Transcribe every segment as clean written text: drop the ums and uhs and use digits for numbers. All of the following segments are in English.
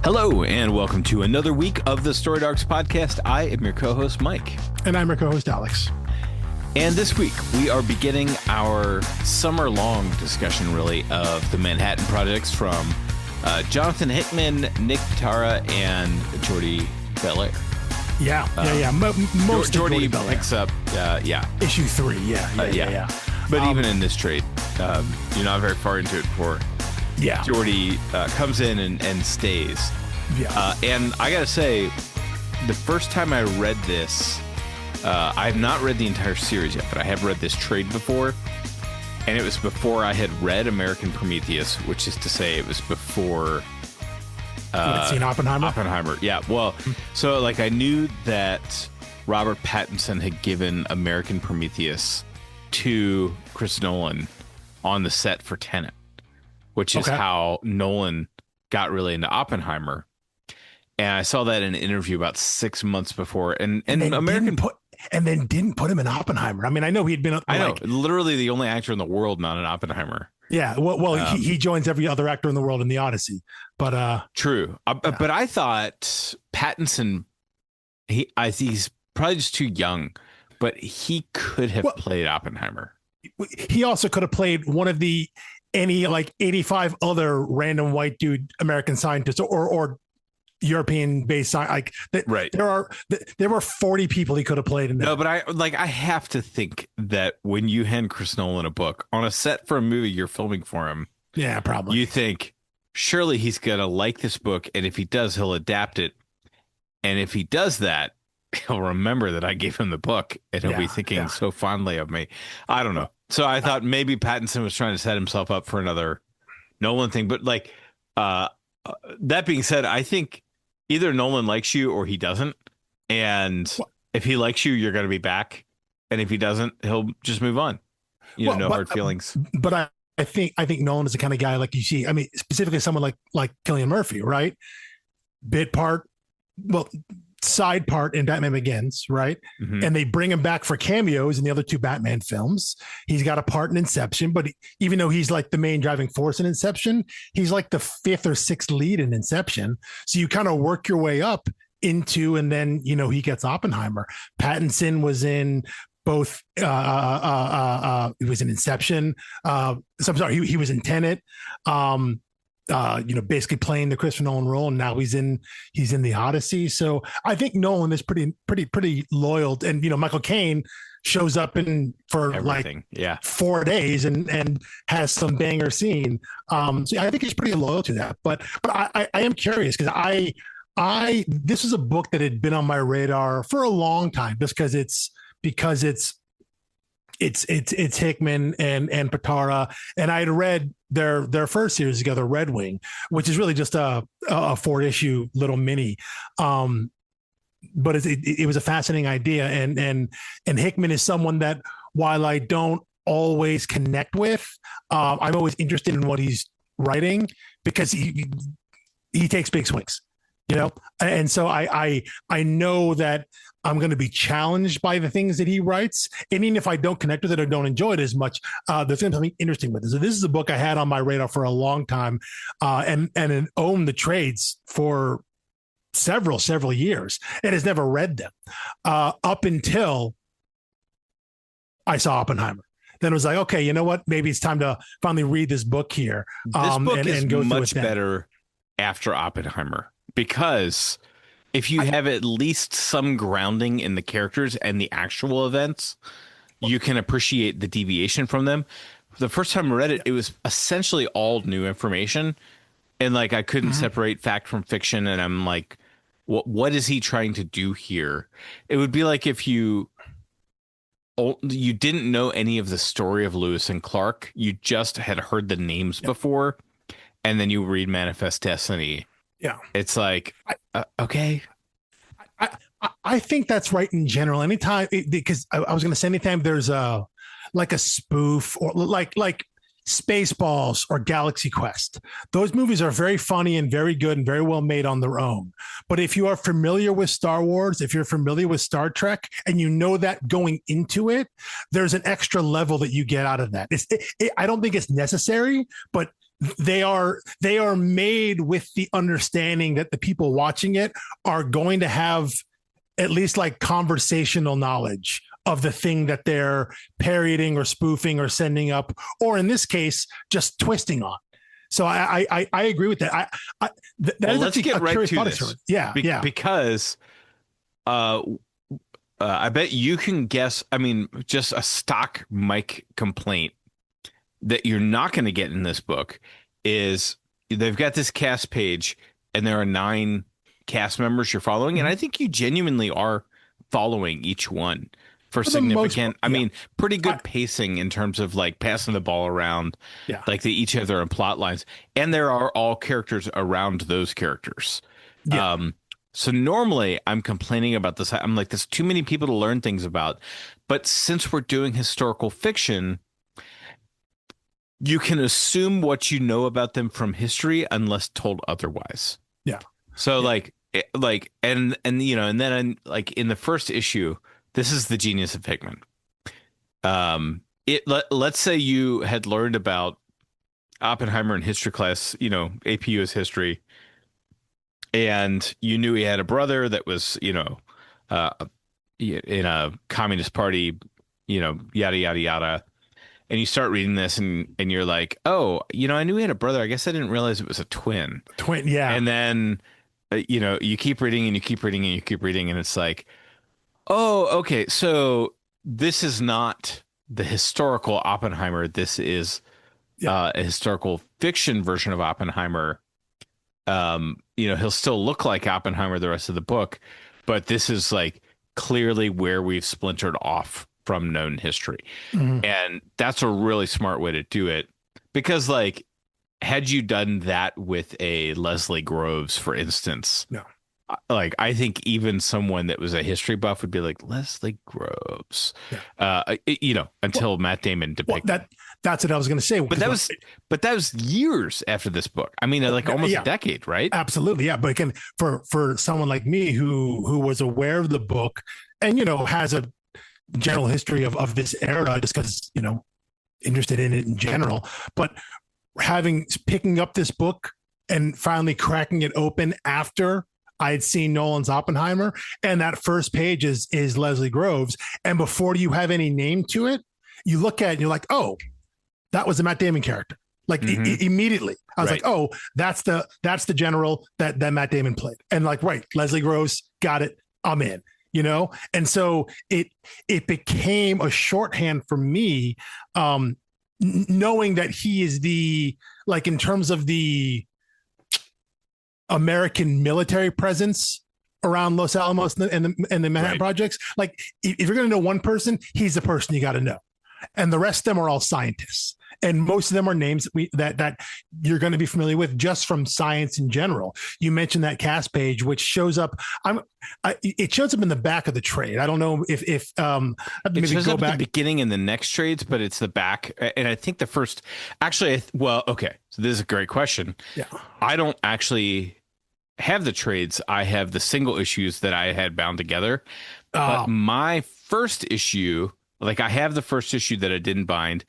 Hello, and welcome to another week of the Storied Arcs podcast. I am your co-host, Mike. And I'm your co-host, Alex. And this week, we are beginning our summer-long discussion, really, of the Manhattan Projects from Jonathan Hickman, Nick Pitarra, and Jordi Belair. Yeah. Most Jordi picks up, issue 3. Yeah. But even in this trade, you're not very far into it before Jordi comes in and stays. Yeah. And I gotta say, the first time I read this, I have not read the entire series yet, but I have read this trade before, and it was before I had read American Prometheus, which is to say it was before you had seen Oppenheimer? Oppenheimer, yeah. Well, so like I knew that Robert Pattinson had given American Prometheus to Chris Nolan on the set for Tenet, which is how Nolan got really into Oppenheimer. And I saw that in an interview about 6 months before, and American didn't put him in Oppenheimer. I mean, I know he'd been. I know, literally the only actor in the world not in Oppenheimer. Yeah, well, he joins every other actor in the world in the Odyssey. But true. But I thought Pattinson, he's probably just too young, but he could have played Oppenheimer. He also could have played one of any 85 other random white dude American scientists or European based right. There were 40 people he could have played in that. No, but I have to think that when you hand Chris Nolan a book on a set for a movie you're filming for him, yeah, probably you think surely he's gonna like this book, and if he does, he'll adapt it, and if he does that, he'll remember that I gave him the book, and he'll be thinking so fondly of me. I don't know. So I thought maybe Pattinson was trying to set himself up for another Nolan thing, but that being said, I think either Nolan likes you or he doesn't. And if he likes you, you're going to be back. And if he doesn't, he'll just move on. No hard feelings. But I think Nolan is the kind of guy like you see. I mean, specifically someone like Cillian Murphy, right? Side part in Batman Begins, right? Mm-hmm. And they bring him back for cameos in the other two Batman films. He's got a part in Inception, but even though he's like the main driving force in Inception, he's like the 5th or 6th lead in Inception. So you kind of work your way up into, and then, he gets Oppenheimer. Pattinson was in both, he was in Inception. He was in Tenet. Basically playing the Christopher Nolan role, and now he's in the Odyssey. So I think Nolan is pretty loyal. And Michael Caine shows up for everything. 4 days and has some banger scene. So I think he's pretty loyal to that. But I am curious because this is a book that had been on my radar for a long time, just because it's Hickman and Pitarra, and I had read their first series together, Red Wing, which is really just a 4-issue little mini. But it was a fascinating idea, and Hickman is someone that, while I don't always connect with, I'm always interested in what he's writing because he takes big swings, and so I know that I'm going to be challenged by the things that he writes. And even if I don't connect with it or don't enjoy it as much, there's going to be something interesting with it. So this is a book I had on my radar for a long time, and owned the trades for several years and has never read them up until I saw Oppenheimer. Then it was like, okay, you know what? Maybe it's time to finally read this book here. This book is much better after Oppenheimer, because if you have at least some grounding in the characters and the actual events, you can appreciate the deviation from them. The first time I read it, it was essentially all new information. And I couldn't separate fact from fiction. And I'm like, what is he trying to do here? It would be like if you didn't know any of the story of Lewis and Clark. You just had heard the names before. And then you read Manifest Destiny. Yeah. It's like, okay. I think that's right in general. Anytime, because I was going to say, anytime there's a spoof or like Spaceballs or Galaxy Quest, those movies are very funny and very good and very well made on their own. But if you are familiar with Star Wars, if you're familiar with Star Trek, and you know that going into it, there's an extra level that you get out of that. I don't think it's necessary, but they are made with the understanding that the people watching it are going to have at least like conversational knowledge of the thing that they're parodying or spoofing or sending up, or in this case, just twisting on. So I agree with that. Let's get right to this. Yeah, because I bet you can guess. I mean, just a stock Mike complaint that you're not going to get in this book is they've got this cast page and there are 9 cast members you're following. And I think you genuinely are following each one for significant, I mean, pretty good pacing in terms of like passing the ball around. Yeah. Like they each have their own plot lines, and there are all characters around those characters. Yeah. So normally I'm complaining about this. I'm like, there's too many people to learn things about. But since we're doing historical fiction, you can assume what you know about them from history unless told otherwise. Yeah. So and then like in the first issue, this is the genius of Hickman. Let's say you had learned about Oppenheimer in history class, AP US history, and you knew he had a brother that was, in a communist party, yada, yada, yada. And you start reading this and you're like, oh, I knew he had a brother. I guess I didn't realize it was a twin. Yeah. And then, you keep reading and you keep reading and you keep reading. And it's like, oh, okay. So this is not the historical Oppenheimer. This is a historical fiction version of Oppenheimer. He'll still look like Oppenheimer the rest of the book, but this is like clearly where we've splintered off from known history. Mm-hmm. And that's a really smart way to do it, because like, had you done that with a Leslie Groves, for instance, no, like I think even someone that was a history buff would be like, Leslie Groves, until Matt Damon depicted. That's what I was going to say. But that was years after this book. I mean, like almost a decade, right? Absolutely, yeah. But again, for someone like me who was aware of the book and has a general history of this era, just because interested in it in general, but picking up this book and finally cracking it open after I had seen Nolan's Oppenheimer, and that first page is Leslie Groves, and before you have any name to it, you look at it and you're like, oh, that was a Matt Damon character. Like immediately, I was like, oh, that's the general that Matt Damon played, and like, right, Leslie Groves, got it, I'm in. And so it became a shorthand for me, knowing that he is in terms of the American military presence around Los Alamos and the Manhattan projects. Like, if you're going to know one person, he's the person you got to know, and the rest of them are all scientists. And most of them are names that you're going to be familiar with just from science in general. You mentioned that cast page, which shows up. It shows up in the back of the trade. I don't know if it shows up at the beginning in the next trades, but it's the back. And I think the first. Actually, okay. So this is a great question. Yeah, I don't actually have the trades. I have the single issues that I had bound together. But my first issue, like I have the first issue that I didn't bind.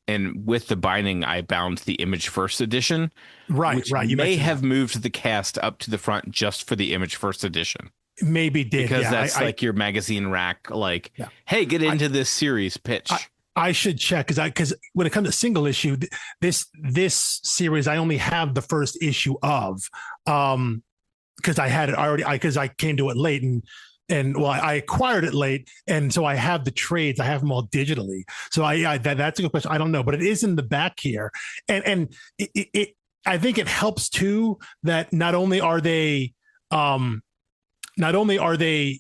And with the binding, I bound the Image First edition. Right. You may have moved the cast up to the front just for the Image First edition. Maybe did. Because that's like your magazine rack. Like, hey, get into this series pitch. I should check because when it comes to single issue, this series, I only have the first issue of, because I had it already, because I came to it late and I acquired it late, and so I have the trades. I have them all digitally. So that's a good question. I don't know, but it is in the back here, and it I think it helps too that not only are they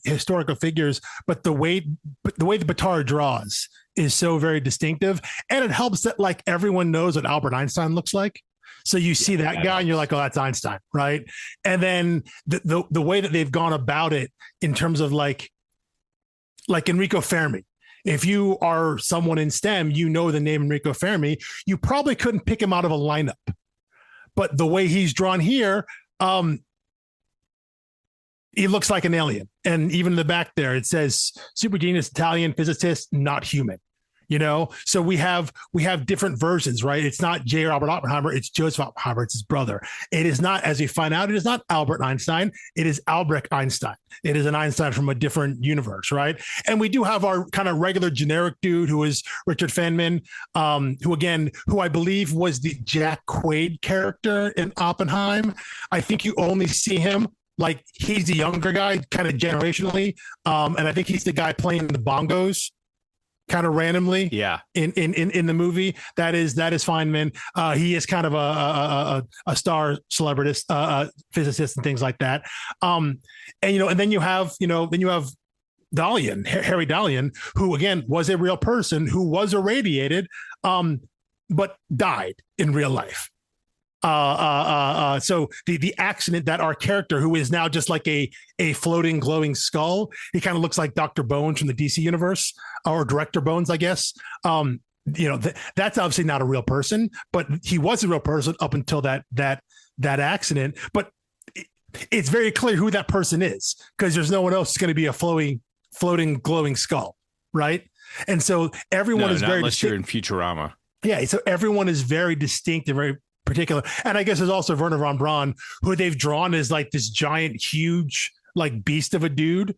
historical figures, but the way the Pitarra draws is so very distinctive, and it helps that like everyone knows what Albert Einstein looks like. So you see that guy and you're like, oh, that's Einstein, right? And then the way that they've gone about it in terms of like Enrico Fermi. If you are someone in STEM, you know the name Enrico Fermi. You probably couldn't pick him out of a lineup. But the way he's drawn here, he looks like an alien. And even in the back there, it says super genius Italian physicist, not human. So we have different versions, right? It's not J. Robert Oppenheimer, it's Joseph Oppenheimer, it's his brother. It is not, as we find out, it is not Albert Einstein, it is Albrecht Einstein. It is an Einstein from a different universe, right? And we do have our kind of regular generic dude who is Richard Feynman, who I believe was the Jack Quaid character in Oppenheimer. I think you only see him like he's the younger guy, kind of generationally, and I think he's the guy playing the bongos kind of randomly, in the movie. That is Feynman. He is kind of a star celebrity, physicist and things like that. And then you have Dalian, Harry Dalian, who again was a real person who was irradiated, but died in real life. So the accident that our character, who is now just like a floating glowing skull, he kind of looks like Dr. Bones from the DC universe, or Director Bones, I guess. That's obviously not a real person, but he was a real person up until that accident. But it's very clear who that person is, because there's no one else going to be a floating glowing skull, right? And so everyone is very unless you're in Futurama. Yeah, so everyone is very distinct and very particular. And I guess there's also Werner von Braun, who they've drawn as like this giant, huge, like beast of a dude.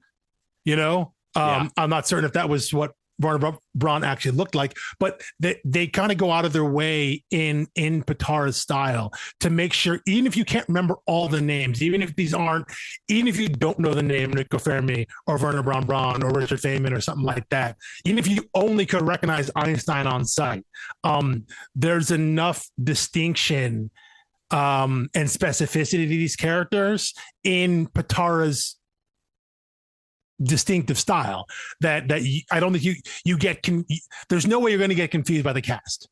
I'm not certain if that was what Werner Braun actually looked like, but they kind of go out of their way in Pitarra's style to make sure, even if you can't remember all the names, even if you don't know the name Nico Fermi or Werner Braun or Richard Feynman or something like that, even if you only could recognize Einstein on sight, there's enough distinction and specificity to these characters in Pitarra's distinctive style that I don't think you get. There's no way you're going to get confused by the cast.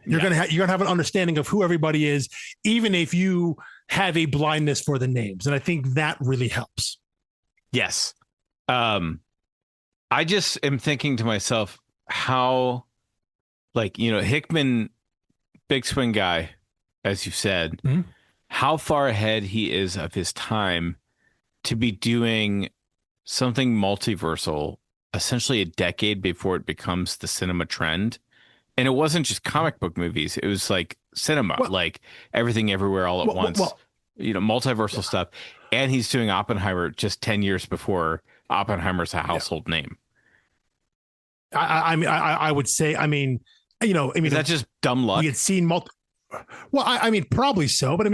You're going to have an understanding of who everybody is, even if you have a blindness for the names. And I think that really helps. Yes. I just am thinking to myself how, Hickman, big swing guy, as you said, how far ahead he is of his time to be doing something multiversal essentially a decade before it becomes the cinema trend. And it wasn't just comic book movies. It was like cinema, like Everything Everywhere All at Once, multiversal stuff. And he's doing Oppenheimer just 10 years before Oppenheimer's a household name. I would say, is that just dumb luck? We had seen probably so, but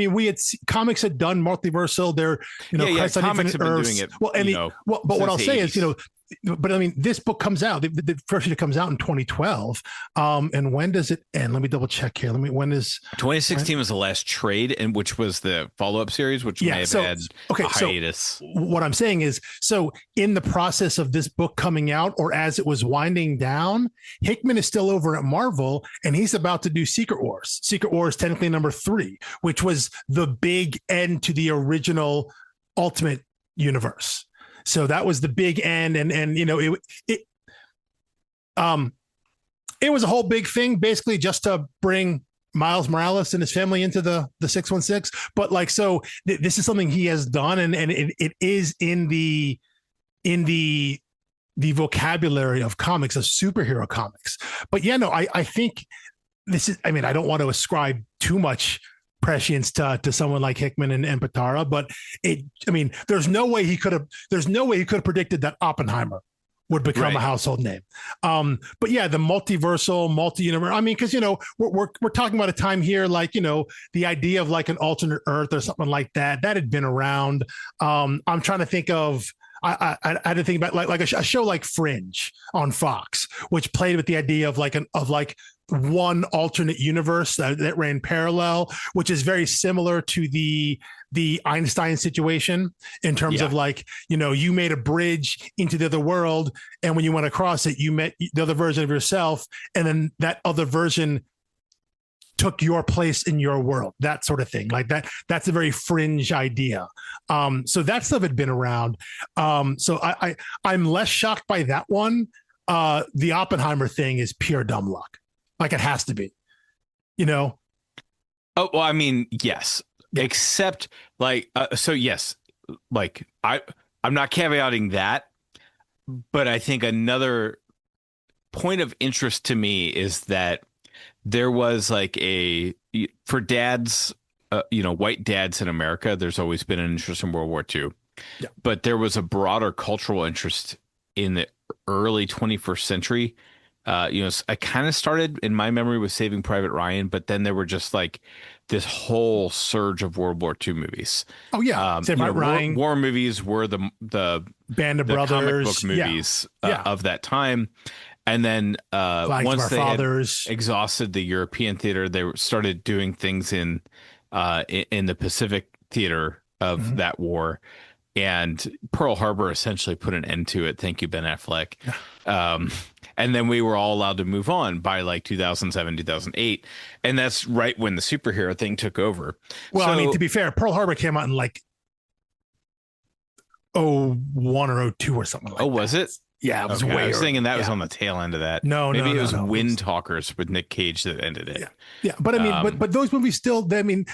comics had done multiversal. They're, comics have been doing it. But what I'll say is, this book comes out. The first issue comes out in 2012. And when does it end? Let me double check here. When is 2016 was the last trade, and which was the follow-up series, which may have had a hiatus. So what I'm saying is, in the process of this book coming out, or as it was winding down, Hickman is still over at Marvel, and he's about to do Secret Wars. Secret Wars, technically number 3, which was the big end to the original Ultimate Universe. So that was the big end, and it was a whole big thing, basically just to bring Miles Morales and his family into the 616. But this is something he has done, and it is in the vocabulary of comics, of superhero comics. But I think this is. I don't want to ascribe too much prescience to someone like Hickman and Pitarra, but there's no way he could have predicted that Oppenheimer would become a household name. But yeah, the multiversal, multi-universe. Because we're talking about a time here, the idea of like an alternate Earth or something like that had been around. I'm trying to think of. I had to think about like a show like Fringe on Fox, which played with the idea of one alternate universe that ran parallel, which is very similar to the Einstein situation in terms of you made a bridge into the other world, and when you went across it, you met the other version of yourself, and then that other version took your place in your world, that sort of thing. Like that's a very Fringe idea. So that stuff had been around. So I'm less shocked by that one. The Oppenheimer thing is pure dumb luck. Like it has to be, Oh, well, yes, except yes, I'm not caveating that, but I think another point of interest to me is that there was like for dads, white dads in America, there's always been an interest in World War II. Yeah. But there was a broader cultural interest in the early 21st century. I kind of started in my memory with Saving Private Ryan, but then there were just like this whole surge of World War II movies. Oh yeah, Saving Private Ryan. War movies were the Band of Brothers comic book movies of that time. And then once they had exhausted the European theater, they started doing things in the Pacific theater of that war. And Pearl Harbor essentially put an end to it. Thank you, Ben Affleck. And then we were all allowed to move on by like 2007, 2008. And that's right when the superhero thing took over. Well, I mean, to be fair, Pearl Harbor came out in like 01 or 02 or something like that. Oh, was it? Yeah, it was way. I was thinking that was on the tail end of that. Maybe it was Wind Talkers with Nick Cage that ended it. Yeah. But I mean, but those movies still. I mean,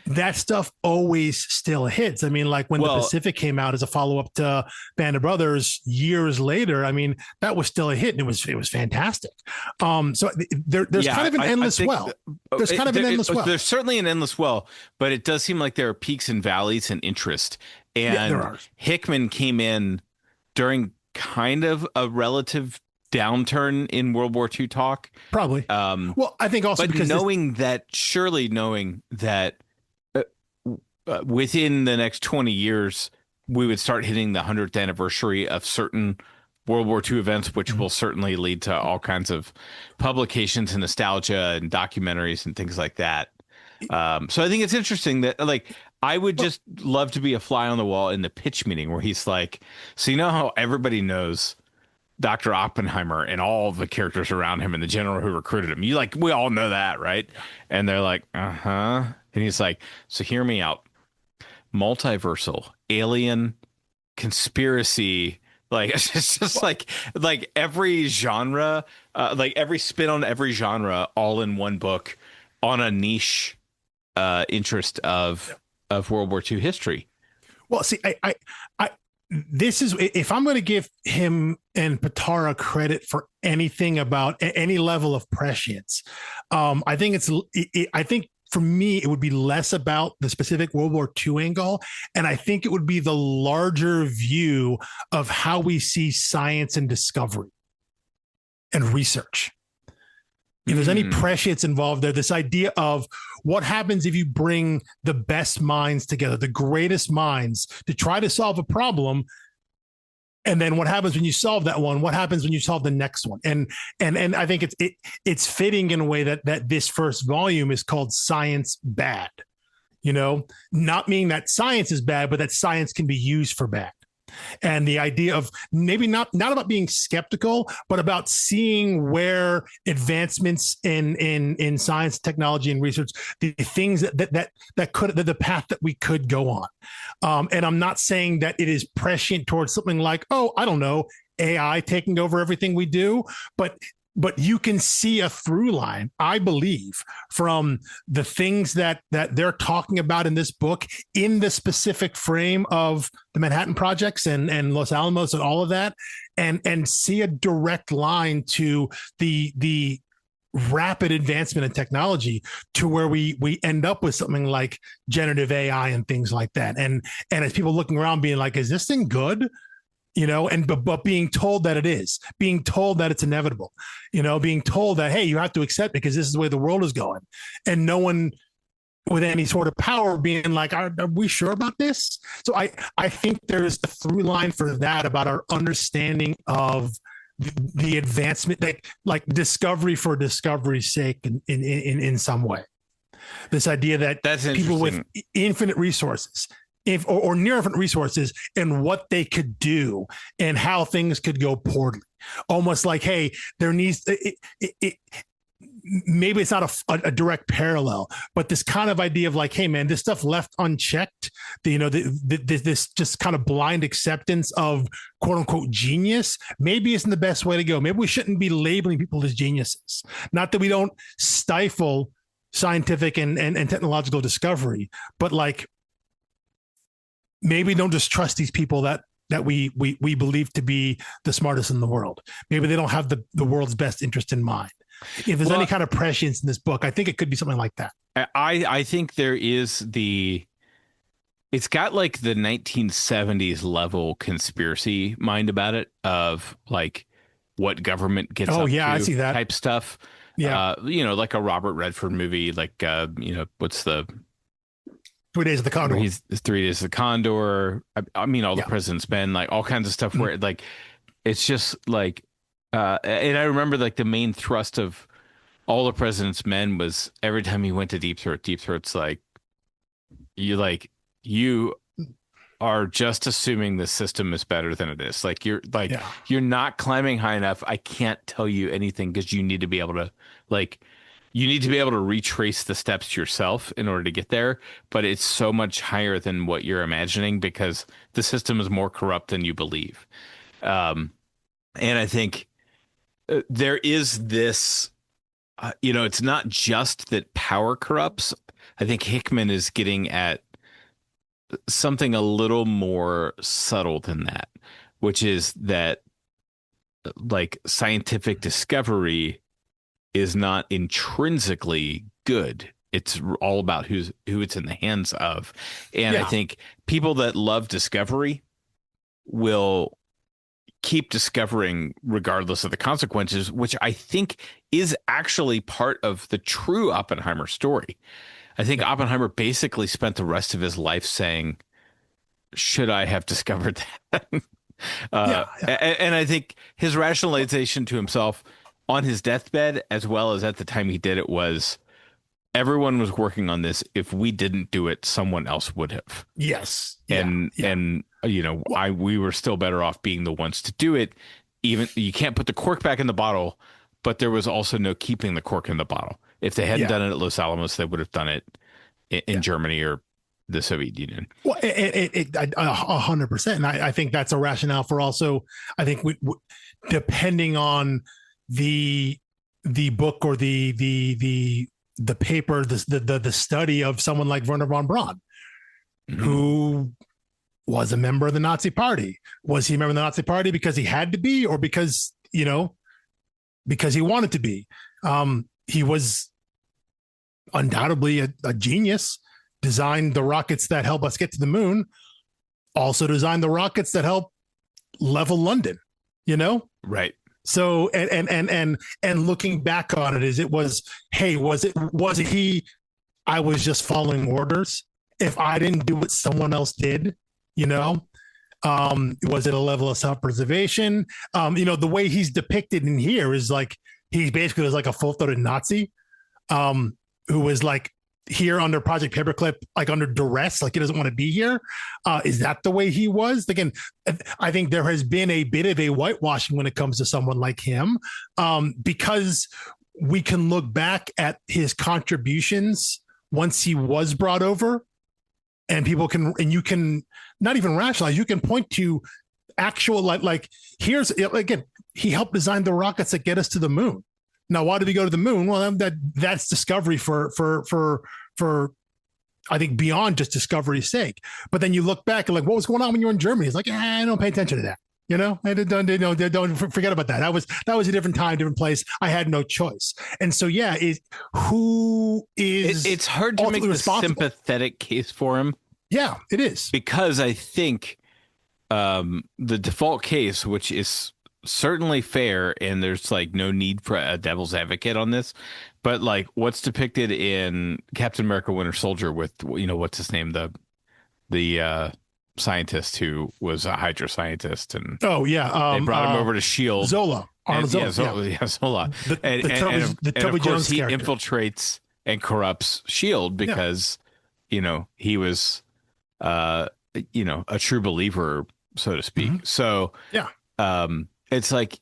that stuff always still hits. I mean, like when the Pacific came out as a follow up to Band of Brothers years later. I mean, that was still a hit, and it was fantastic. So there's kind of an endless well. There's kind of an endless well. There's certainly an endless well, but it does seem like there are peaks and valleys in interest. And there are. Hickman came in during kind of a relative downturn in World War II talk. Probably. Well, I think also because knowing that within the next 20 years, we would start hitting the 100th anniversary of certain World War II events, which will certainly lead to all kinds of publications and nostalgia and documentaries and things like that. So I think it's interesting that like I would just love to be a fly on the wall in the pitch meeting where he's like, so you know how everybody knows Dr. Oppenheimer and all the characters around him and the general who recruited him. We all know that, right? And they're like, uh-huh. And he's like, so hear me out. Multiversal, alien, conspiracy, like it's just like every genre, like every spin on every genre all in one book on a niche interest of World War II history. Well, see, I this is, if I'm going to give him and Pitarra credit for anything about any level of prescience, I think I think for me, it would be less about the specific World War II angle. And I think it would be the larger view of how we see science and discovery and research. If there's any prescience involved there, this idea of what happens if you bring the best minds together, the greatest minds to try to solve a problem. And then what happens when you solve that one? What happens when you solve the next one? And I think it's fitting in a way that this first volume is called Science Bad, not meaning that science is bad, but that science can be used for bad. And the idea of maybe not about being skeptical, but about seeing where advancements in science, technology, and research, the things that could, the path that we could go on. And I'm not saying that it is prescient towards something like, I don't know, AI taking over everything we do, but you can see a through line, I believe, from the things that they're talking about in this book in the specific frame of the Manhattan Projects and Los Alamos and all of that, and see a direct line to the rapid advancement in technology to where we end up with something like generative AI and things like that. And as people looking around being like, is this thing good? But being told that it is, being told that it's inevitable, being told that, hey, you have to accept it because this is the way the world is going. And no one with any sort of power being like, are we sure about this? So I think there's a through line for that about our understanding of the advancement, like discovery for discovery's sake in some way. This idea that people with infinite resources, or near infinite resources, and what they could do and how things could go poorly. Almost like, hey, there needs maybe it's not a direct parallel, but this kind of idea of like, hey, man, this stuff left unchecked, this just kind of blind acceptance of quote unquote genius, maybe isn't the best way to go. Maybe we shouldn't be labeling people as geniuses. Not that we don't stifle scientific and technological discovery, but like, maybe don't just trust these people that that we believe to be the smartest in the world. Maybe they don't have the world's best interest in mind. If there's any kind of prescience in this book, I think it could be something like that. I think there is it's got like the 1970s level conspiracy mind about it, of like what government gets up to, I see that type stuff. Yeah. Like a Robert Redford movie, like what's the 3 Days of the Condor? He's 3 Days of the Condor. I mean, all the President's Men, like all kinds of stuff where like it's just like and I remember like the main thrust of All the President's Men was every time he went to Deep Throat's like you are just assuming the system is better than it is. Like you're not climbing high enough. I can't tell you anything because you need to be able to retrace the steps yourself in order to get there. But it's so much higher than what you're imagining because the system is more corrupt than you believe. And I think there is this, it's not just that power corrupts. I think Hickman is getting at something a little more subtle than that, which is that like scientific discovery is not intrinsically good. It's all about who it's in the hands of. And I think people that love discovery will keep discovering regardless of the consequences, which I think is actually part of the true Oppenheimer story. I think Oppenheimer basically spent the rest of his life saying, should I have discovered that? And I think his rationalization to himself on his deathbed, as well as at the time he did it, was everyone was working on this. If we didn't do it, someone else would have. Yes. And we were still better off being the ones to do it. Even you can't put the cork back in the bottle, but there was also no keeping the cork in the bottle. If they hadn't done it at Los Alamos, they would have done it in Germany or the Soviet Union. Well, 100%. And I think that's a rationale for also, I think depending on the book or the paper, the study of someone like Werner von Braun, who was a member of the Nazi Party. Was he a member of the Nazi Party because he had to be, or because he wanted to be? He was undoubtedly a genius, designed the rockets that help us get to the moon, also designed the rockets that help level London, Right. So, and looking back on it, was it he, I was just following orders. If I didn't do what someone else did, was it a level of self-preservation? The way he's depicted in here is like, he basically was like a full-throated Nazi, who was like here under Project Paperclip, like under duress, like he doesn't want to be here. Is that the way he was? Again, I think there has been a bit of a whitewashing when it comes to someone like him, because we can look back at his contributions once he was brought over, and you can not even rationalize, you can point to actual, like here's, again, he helped design the rockets that get us to the moon. Now, why did we go to the moon? Well, that's discovery for I think beyond just discovery's sake. But then you look back and like, what was going on when you were in Germany? It's like, I don't pay attention to that. Don't forget about that. That was a different time, different place. I had no choice. And so, who is? It's hard to make the sympathetic case for him. Yeah, it is, because I think the default case, which is certainly fair, and there's like no need for a devil's advocate on this, but like what's depicted in Captain America: Winter Soldier with what's his name, the scientist who was a Hydra scientist, and they brought him over to Shield. Zola. Zola. The Toby Jones he character infiltrates and corrupts Shield because he was a true believer, so to speak. Mm-hmm. So it's like,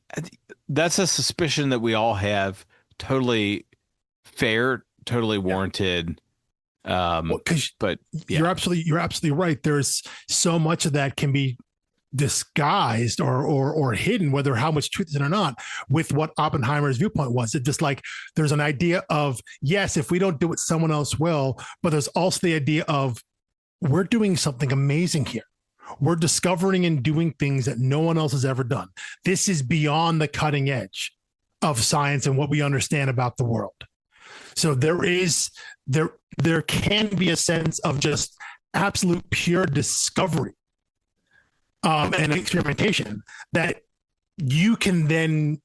that's a suspicion that we all have. Totally fair, totally warranted. But you're absolutely right. There's so much of that can be disguised or hidden, whether how much truth is in or not, with what Oppenheimer's viewpoint was. It just like, there's an idea of, yes, if we don't do it, someone else will, but there's also the idea of, we're doing something amazing here. We're discovering and doing things that no one else has ever done. This is beyond the cutting edge of science and what we understand about the world. So there can be a sense of just absolute pure discovery and experimentation that you can then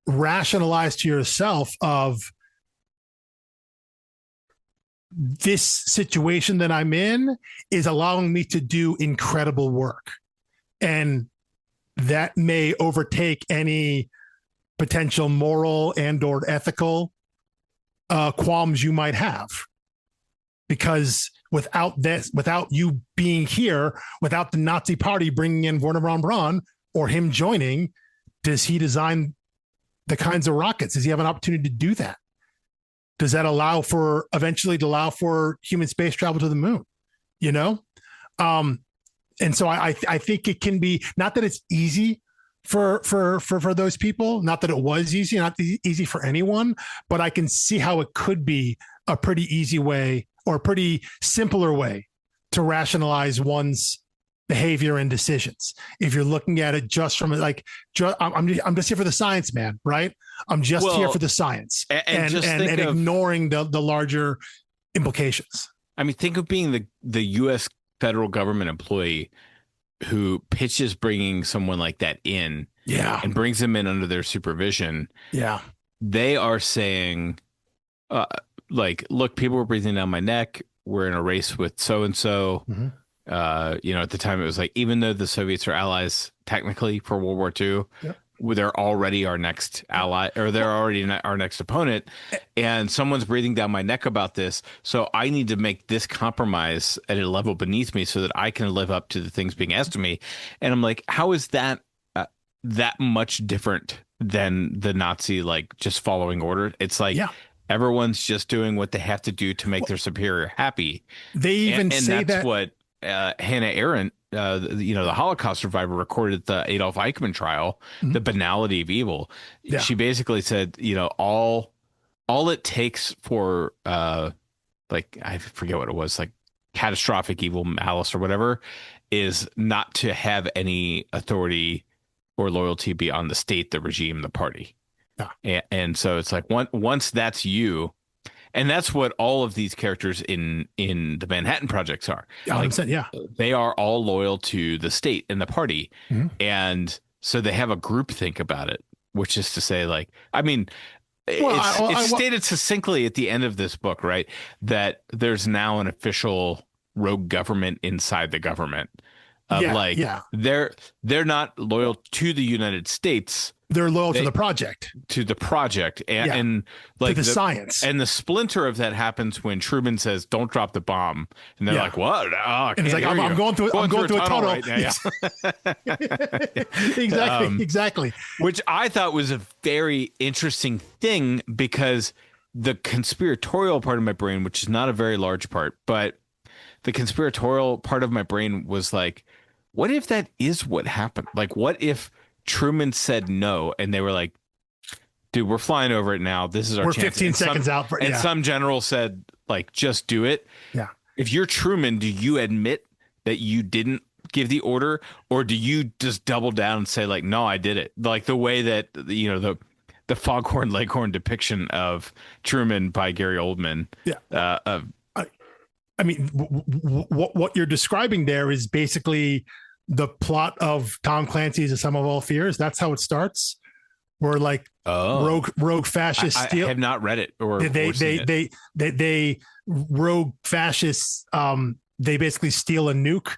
rationalize to yourself of, this situation that I'm in is allowing me to do incredible work. And that may overtake any potential moral and or ethical qualms you might have. Because without this, without you being here, without the Nazi party bringing in Werner von Braun or him joining, does he design the kinds of rockets? Does he have an opportunity to do that? Does that eventually allow for human space travel to the moon? You know? And so I think it can be, not that it's easy for those people, not that it was easy, not easy for anyone, but I can see how it could be a pretty easy way or a pretty simpler way to rationalize one's behavior and decisions. If you're looking at it just from I'm just here for the science, man, right? I'm just here for the science and ignoring the larger implications. I mean, think of being the U.S. federal government employee who pitches bringing someone like that in, and brings them in under their supervision. Yeah, they are saying, look, people were breathing down my neck. We're in a race with so and so. At the time it was like, even though the Soviets are allies technically for World War II, they're already our next ally, or they're already our next opponent, and someone's breathing down my neck about this. So I need to make this compromise at a level beneath me so that I can live up to the things being asked of me. And I'm like, how is that that much different than the Nazi, just following order? It's like, everyone's just doing what they have to do to make their superior happy. They even say that's what Hannah Arendt, the Holocaust survivor, recorded at the Adolf Eichmann trial, The Banality of Evil. Yeah. She basically said, all it takes for I forget what it was, catastrophic evil malice or whatever, is not to have any authority or loyalty beyond the state, the regime, the party. Yeah. And so it's like once that's you. And that's what all of these characters in the Manhattan Projects are. They are all loyal to the state and the party. And so they have a groupthink about it, which is to say, it's stated succinctly at the end of this book, right, that there's now an official rogue government inside the government. They're not loyal to the United States. They're loyal to the project, and to the science. And the splinter of that happens when Truman says, "Don't drop the bomb," and they're like, "What?" Oh, and it's like, I'm going through a tunnel right now. Exactly. Which I thought was a very interesting thing, because the conspiratorial part of my brain, which is not a very large part, but the conspiratorial part of my brain was like, what if that is what happened? What if Truman said no, and they were like, dude, we're flying over it now. This is our chance. We're 15 seconds out. And some general said, just do it. Yeah. If you're Truman, do you admit that you didn't give the order, or do you just double down and say, no, I did it? The way that, the Foghorn Leghorn depiction of Truman by Gary Oldman. Yeah. I mean, what you're describing there is basically the plot of Tom Clancy's A Sum of All Fears. That's how it starts. Where rogue fascists steal. I have not read it or they rogue fascists. They basically steal a nuke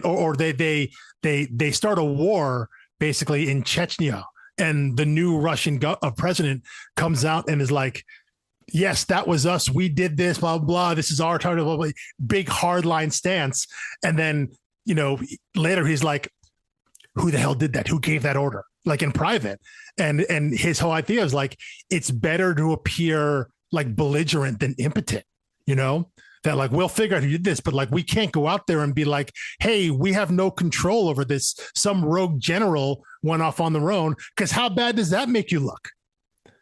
or they start a war basically in Chechnya, and the new Russian president comes out and is like, yes, that was us. We did this, blah, blah, blah. This is our target, blah, blah, blah. Big hardline stance. And then, later he's like, who the hell did that? Who gave that order? In private. And his whole idea is it's better to appear belligerent than impotent, that we'll figure out who did this, but we can't go out there and be like, hey, we have no control over this. Some rogue general went off on their own. Because how bad does that make you look?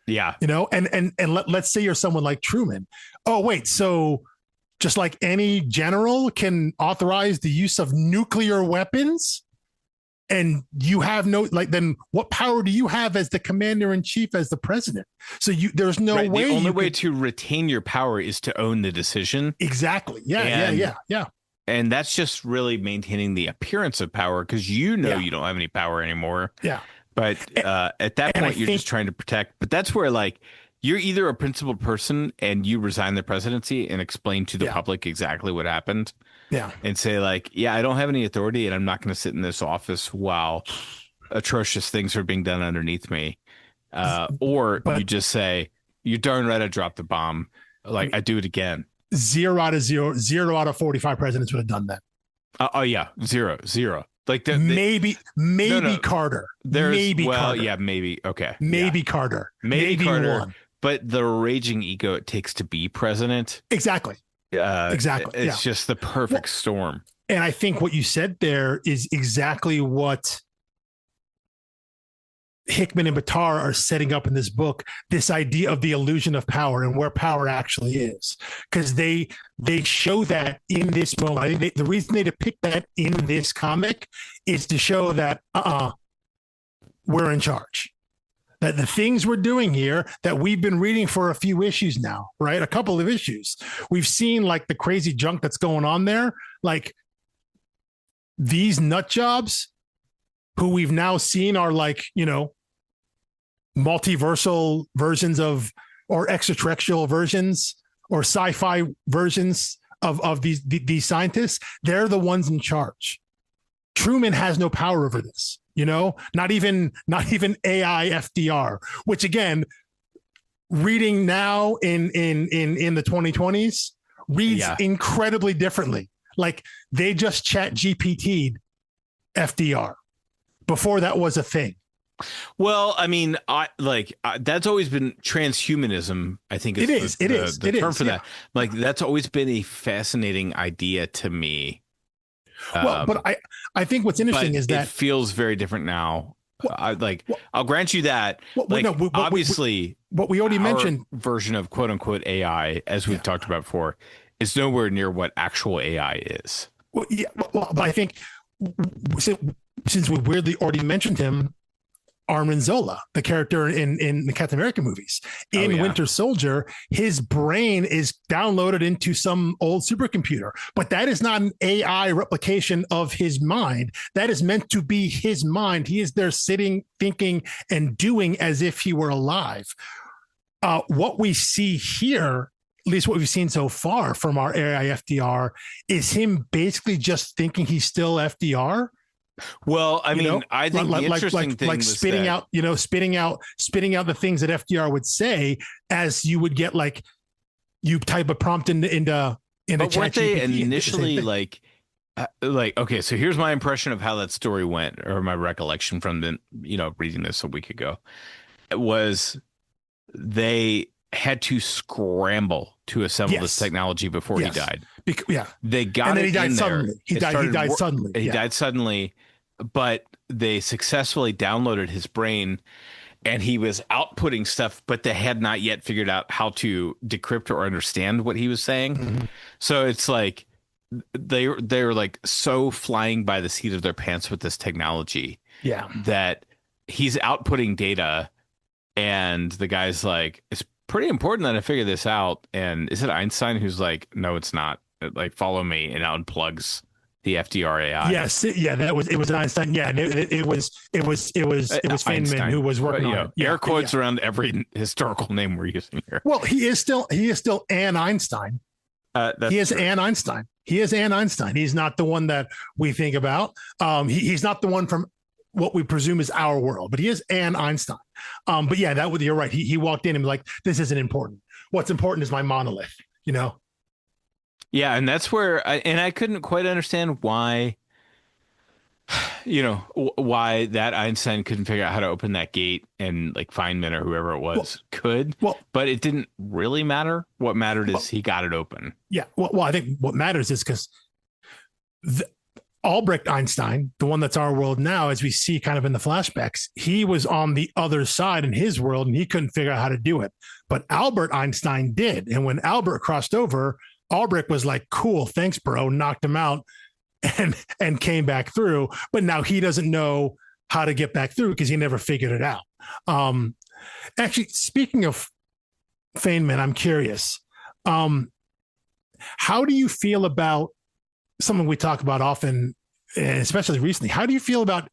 Yeah. And let's say you're someone like Truman. Oh, wait, so just like any general can authorize the use of nuclear weapons, and you have no, like, then what power do you have as the commander in chief, as the president? So there's no way. The only way to retain your power is to own the decision. Exactly. Yeah. And that's just really maintaining the appearance of power, because you don't have any power anymore. Yeah. But at that point, you're just trying to protect. But that's where, like, you're either a principled person and you resign the presidency and explain to the public exactly what happened. Yeah. And say, like, yeah, I don't have any authority and I'm not going to sit in this office while atrocious things are being done underneath me. Or you just say, you're darn right I dropped the bomb. Like, I do it again. 0 out of 45 presidents would have done that. Zero. Like maybe Carter. Maybe Carter. Yeah, maybe. Okay. Maybe Carter. Maybe Carter. One. But the raging ego it takes to be president. Exactly. It's just the perfect storm. And I think what you said there is exactly what Hickman and Pitarra are setting up in this book, this idea of the illusion of power and where power actually is. Because they show that in this moment. I think the reason they depict that in this comic is to show that we're in charge. That the things we're doing here that we've been reading for a few issues now, right? A couple of issues. We've seen, like, the crazy junk that's going on there. Like, these nut jobs who we've now seen are, like, multiversal versions of, or extraterrestrial versions or sci-fi versions of these scientists. They're the ones in charge. Truman has no power over this. Not even AI FDR, which, again, reading now in the 2020s reads incredibly differently. Like, they just chat GPT'd FDR. Before that was a thing. Well, I mean, that's always been transhumanism. I think it is the term for that. Like, that's always been a fascinating idea to me. But I think what's interesting is that it feels very different now. I'll grant you that. Obviously, what we already mentioned, version of quote unquote AI, as we've talked about before, is nowhere near what actual AI is. But I think since we weirdly already mentioned him, Armin Zola, the character in the Captain America movies, Winter Soldier, his brain is downloaded into some old supercomputer, but that is not an AI replication of his mind. That is meant to be his mind. He is there sitting, thinking, and doing as if he were alive. What we see here, at least what we've seen so far from our AI FDR, is him basically just thinking he's still FDR. Well, I mean, I think the interesting thing was spitting out the things that FDR would say, as you would get, like, you type a prompt into but weren't they initially okay, so here's my impression of how that story went, or my recollection from reading this a week ago. It was they had to scramble to assemble this technology before he died. They got and then it he died in suddenly. there. He died suddenly. He died suddenly, but they successfully downloaded his brain, and he was outputting stuff, but they had not yet figured out how to decrypt or understand what he was saying. Mm-hmm. So it's like they're like so flying by the seat of their pants with this technology, that he's outputting data, and the guy's like, it's pretty important that I figure this out. And is it Einstein who's like, no, it's not. Like, follow me, and unplugs the FDR AI. Yes, it was Einstein. Yeah, it was Feynman who was working on it. Air quotes around every historical name we're using here. Well, he is still an Einstein. He is an Einstein. He is an Einstein. He's not the one that we think about. He's not the one from what we presume is our world, but he is an Einstein. But yeah, you're right. He walked in and was like, this isn't important. What's important is my monolith, Yeah, and that's where I couldn't quite understand why, why that Einstein couldn't figure out how to open that gate, and like Feynman or whoever it was could. But it didn't really matter. What mattered is he got it open. Yeah. Well, I think what matters is because Albrecht Einstein, the one that's our world now, as we see kind of in the flashbacks, he was on the other side in his world, and he couldn't figure out how to do it. But Albert Einstein did. And when Albert crossed over, Albrecht was like, cool, thanks, bro, knocked him out and came back through. But now he doesn't know how to get back through because he never figured it out. Actually, speaking of Feynman, I'm curious. How do you feel about something we talk about often, especially recently? How do you feel about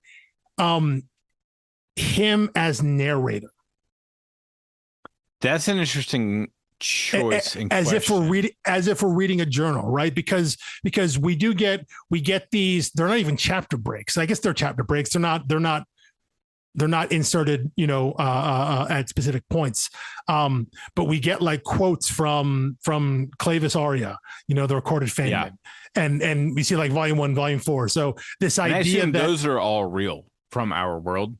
him as narrator? That's an interesting choice. As if we're reading a journal, right? Because we get these. They're not even chapter breaks. I guess they're chapter breaks. They're not inserted, at specific points. But we get like quotes from Clavis Aria, the recorded Feynman. Yeah. And we see like volume 1, volume 4. So this idea that those are all real from our world.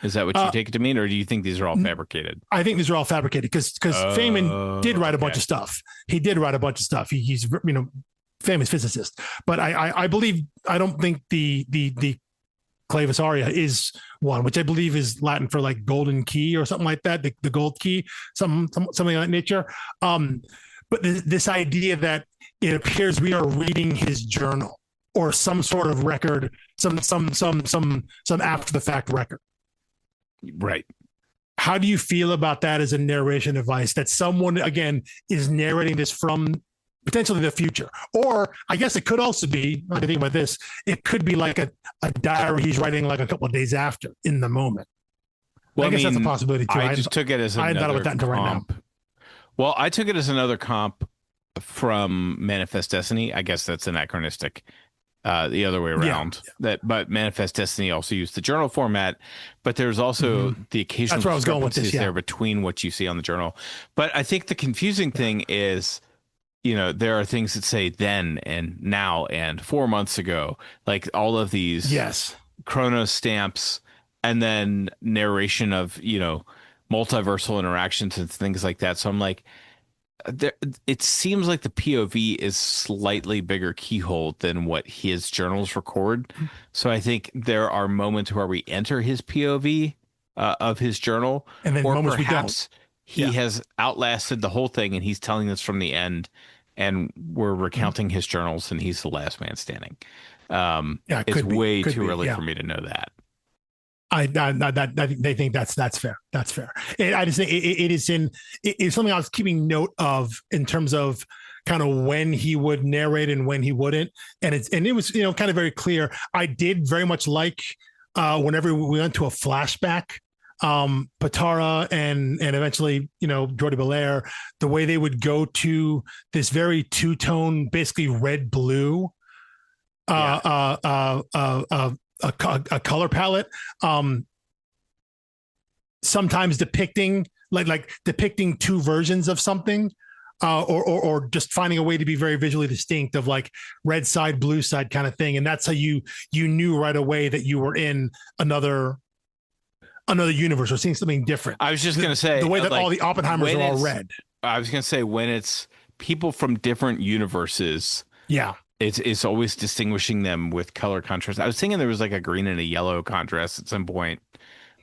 Is that what you take it to mean, or do you think these are all fabricated? I think these are all fabricated because Feynman did write a bunch of stuff. He did write a bunch of stuff. He's famous physicist. But I believe, I don't think the Clavis Aria is one, which I believe is Latin for like golden key or something like that, the gold key, something of that nature. But this idea that it appears we are reading his journal or some sort of record, some after the fact record. Right. How do you feel about that as a narration device, that someone, again, is narrating this from potentially the future? Or I guess it could also be, I think about this, it could be like a diary he's writing like a couple of days after in the moment. Well, I guess that's a possibility too. I just took it as another comp. I hadn't thought about that until right now. Well, I took it as another comp from Manifest Destiny. I guess that's anachronistic. The other way around. Yeah. But Manifest Destiny also used the journal format, but there's also the occasional discrepancies there between what you see on the journal. But I think the confusing thing is, there are things that say then and now and 4 months ago, like all of these chrono stamps, and then narration of, multiversal interactions and things like that. So I'm like, it seems like the POV is slightly bigger keyhole than what his journals record. So I think there are moments where we enter his POV of his journal, and then or moments perhaps he has outlasted the whole thing and he's telling us from the end, and we're recounting his journals and he's the last man standing. It's way too early for me to know that. I they think that's fair. That's fair. I just think it's something I was keeping note of in terms of kind of when he would narrate and when he wouldn't, and it was kind of very clear. I did very much like whenever we went to a flashback, Pitarra and eventually Jordi Belair, the way they would go to this very two-tone, basically red blue a color palette, sometimes depicting depicting two versions of something, or just finding a way to be very visually distinct of like red side, blue side kind of thing. And that's how you knew right away that you were in another universe or seeing something different. I was just going to say the way that all the Oppenheimers are all red. I was going to say when it's people from different universes. Yeah. It's always distinguishing them with color contrast. I was thinking there was like a green and a yellow contrast at some point,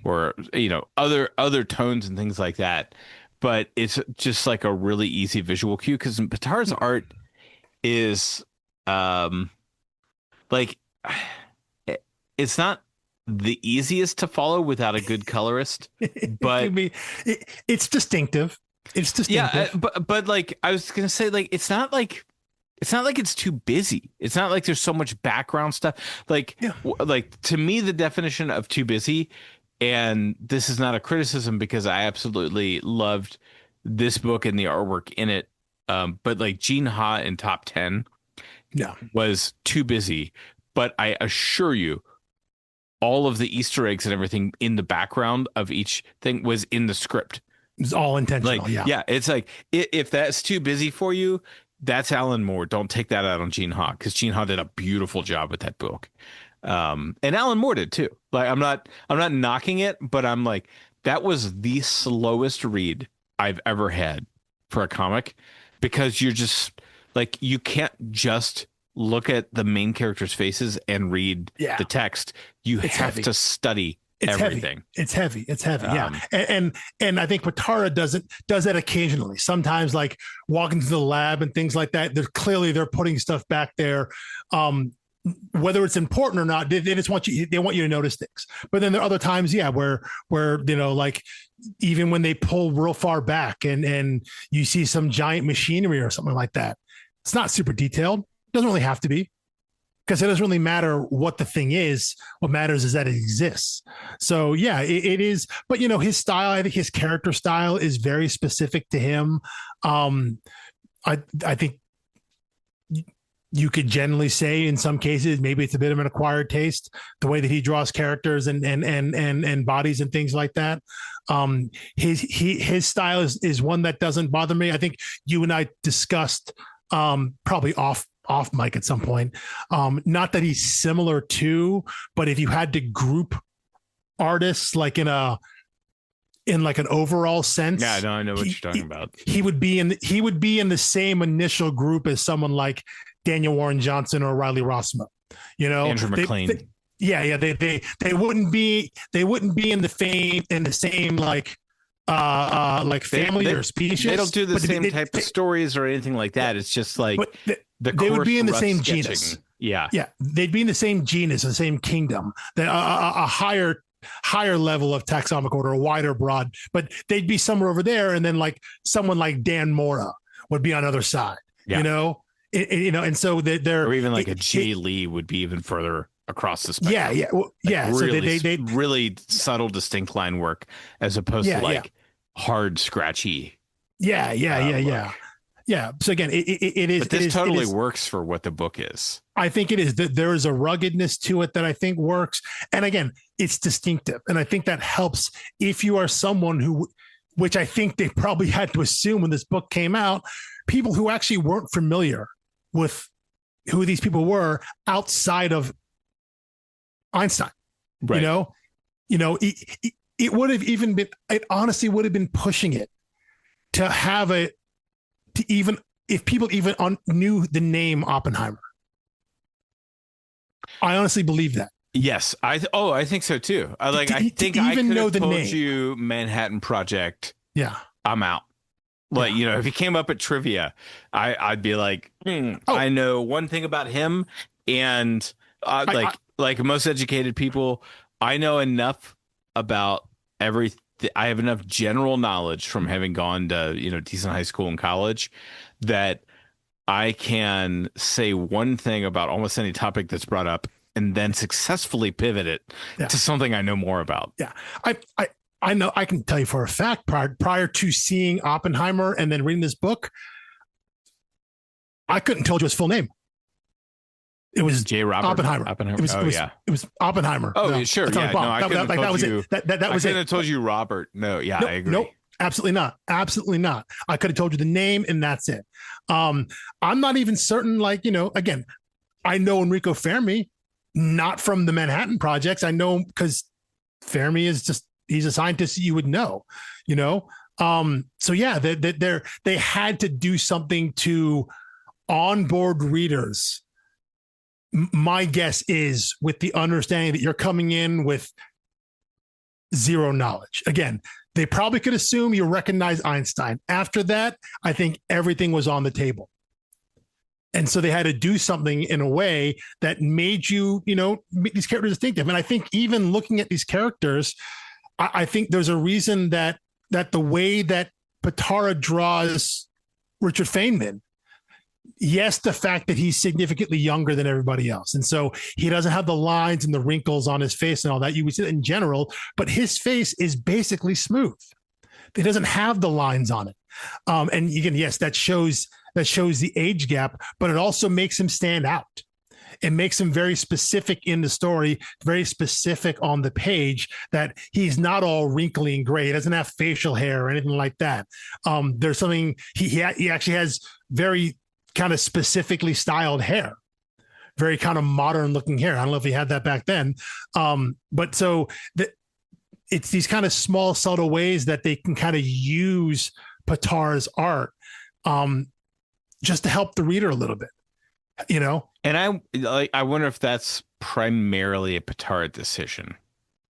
or other tones and things like that. But it's just like a really easy visual cue, because Pitarra's art is like it's not the easiest to follow without a good colorist, but it's distinctive. It's distinctive. Yeah, but like I was gonna say, like it's not like it's too busy. It's not like there's so much background stuff. Like, like to me, the definition of too busy, and this is not a criticism because I absolutely loved this book and the artwork in it. But like Gene Ha in Top 10 was too busy. But I assure you, all of the Easter eggs and everything in the background of each thing was in the script. It's all intentional. Like, it's like if that's too busy for you, that's Alan Moore. Don't take that out on Gene Ha, because Gene Ha did a beautiful job with that book. And Alan Moore did too. Like I'm not knocking it, but I'm like, that was the slowest read I've ever had for a comic, because you're just like, you can't just look at the main characters' faces and read the text. You have to study everything. It's heavy. Yeah. And I think Pitarra does that occasionally. Sometimes like walking to the lab and things like that. They're putting stuff back there. Whether it's important or not, they just want you to notice things. But then there are other times, where like even when they pull real far back and you see some giant machinery or something like that, it's not super detailed. It doesn't really have to be, because it doesn't really matter what the thing is. What matters is that it exists. So yeah, it is. But his style, I think his character style is very specific to him. I think you could generally say in some cases maybe it's a bit of an acquired taste, the way that he draws characters and bodies and things like that. His style is one that doesn't bother me. I think you and I discussed probably off mic at some point. Not that he's similar to, but if you had to group artists like in like an overall sense, I know what you're talking about. He would be in the same initial group as someone like Daniel Warren Johnson or Riley Rossmo, Andrew McLean. They wouldn't be in the same like family or species. They don't do the same type of stories or anything like that. It's just like they would be in the same sketching. Genus. Yeah, they'd be in the same genus, the same kingdom, that a higher level of taxonomic order, a wider broad, but they'd be somewhere over there, and then like someone like Dan Mora would be on the other side. And so they're or even like a Jay Lee would be even further across the spectrum. Really, so they really subtle, distinct line work as opposed to like hard, scratchy. So again, it is. But this totally works for what the book is. I think it is. There is a ruggedness to it that I think works, and again, it's distinctive, and I think that helps if you are someone who, which I think they probably had to assume when this book came out, people who actually weren't familiar with who these people were outside of Einstein. Right. It would have even been. It honestly would have been pushing it to have even if people even knew the name Oppenheimer. I honestly believe that. Yes, I think so too. I think I could have told you Manhattan Project. Yeah, I'm out. Like, if he came up at trivia, I'd be like, I know one thing about him, and like most educated people, I know enough about everything. I have enough general knowledge from having gone to decent high school and college that I can say one thing about almost any topic that's brought up and then successfully pivot it to something I know more about. Yeah, I know. I can tell you for a fact, prior to seeing Oppenheimer and then reading this book, I couldn't tell you his full name. It was J. Robert Oppenheimer. It was Oppenheimer. Oh, no, sure. Yeah, no, I couldn't have told you. That was it. I couldn't have told you Robert. No, I agree. Nope. Absolutely not. Absolutely not. I could have told you the name and that's it. I'm not even certain. Again, I know Enrico Fermi, not from the Manhattan Projects. I know because Fermi is he's a scientist you would know. So yeah, they had to do something to onboard readers. My guess is with the understanding that you're coming in with zero knowledge. Again, they probably could assume you recognize Einstein. After that, I think everything was on the table. And so they had to do something in a way that made make these characters distinctive. And I think even looking at these characters, I think there's a reason that the way that Pitarra draws Richard Feynman, yes, the fact that he's significantly younger than everybody else. And so he doesn't have the lines and the wrinkles on his face and all that. You would see that in general, but his face is basically smooth. It doesn't have the lines on it. And again, yes, that shows the age gap, but it also makes him stand out. It makes him very specific in the story, very specific on the page, that he's not all wrinkly and gray. He doesn't have facial hair or anything like that. There's something, he actually has very kind of specifically styled hair, very kind of modern looking hair. I don't know if he had that back then. But so it's these kind of small, subtle ways that they can kind of use Pitarra's art just to help the reader a little bit, And I wonder if that's primarily a Pitarra decision.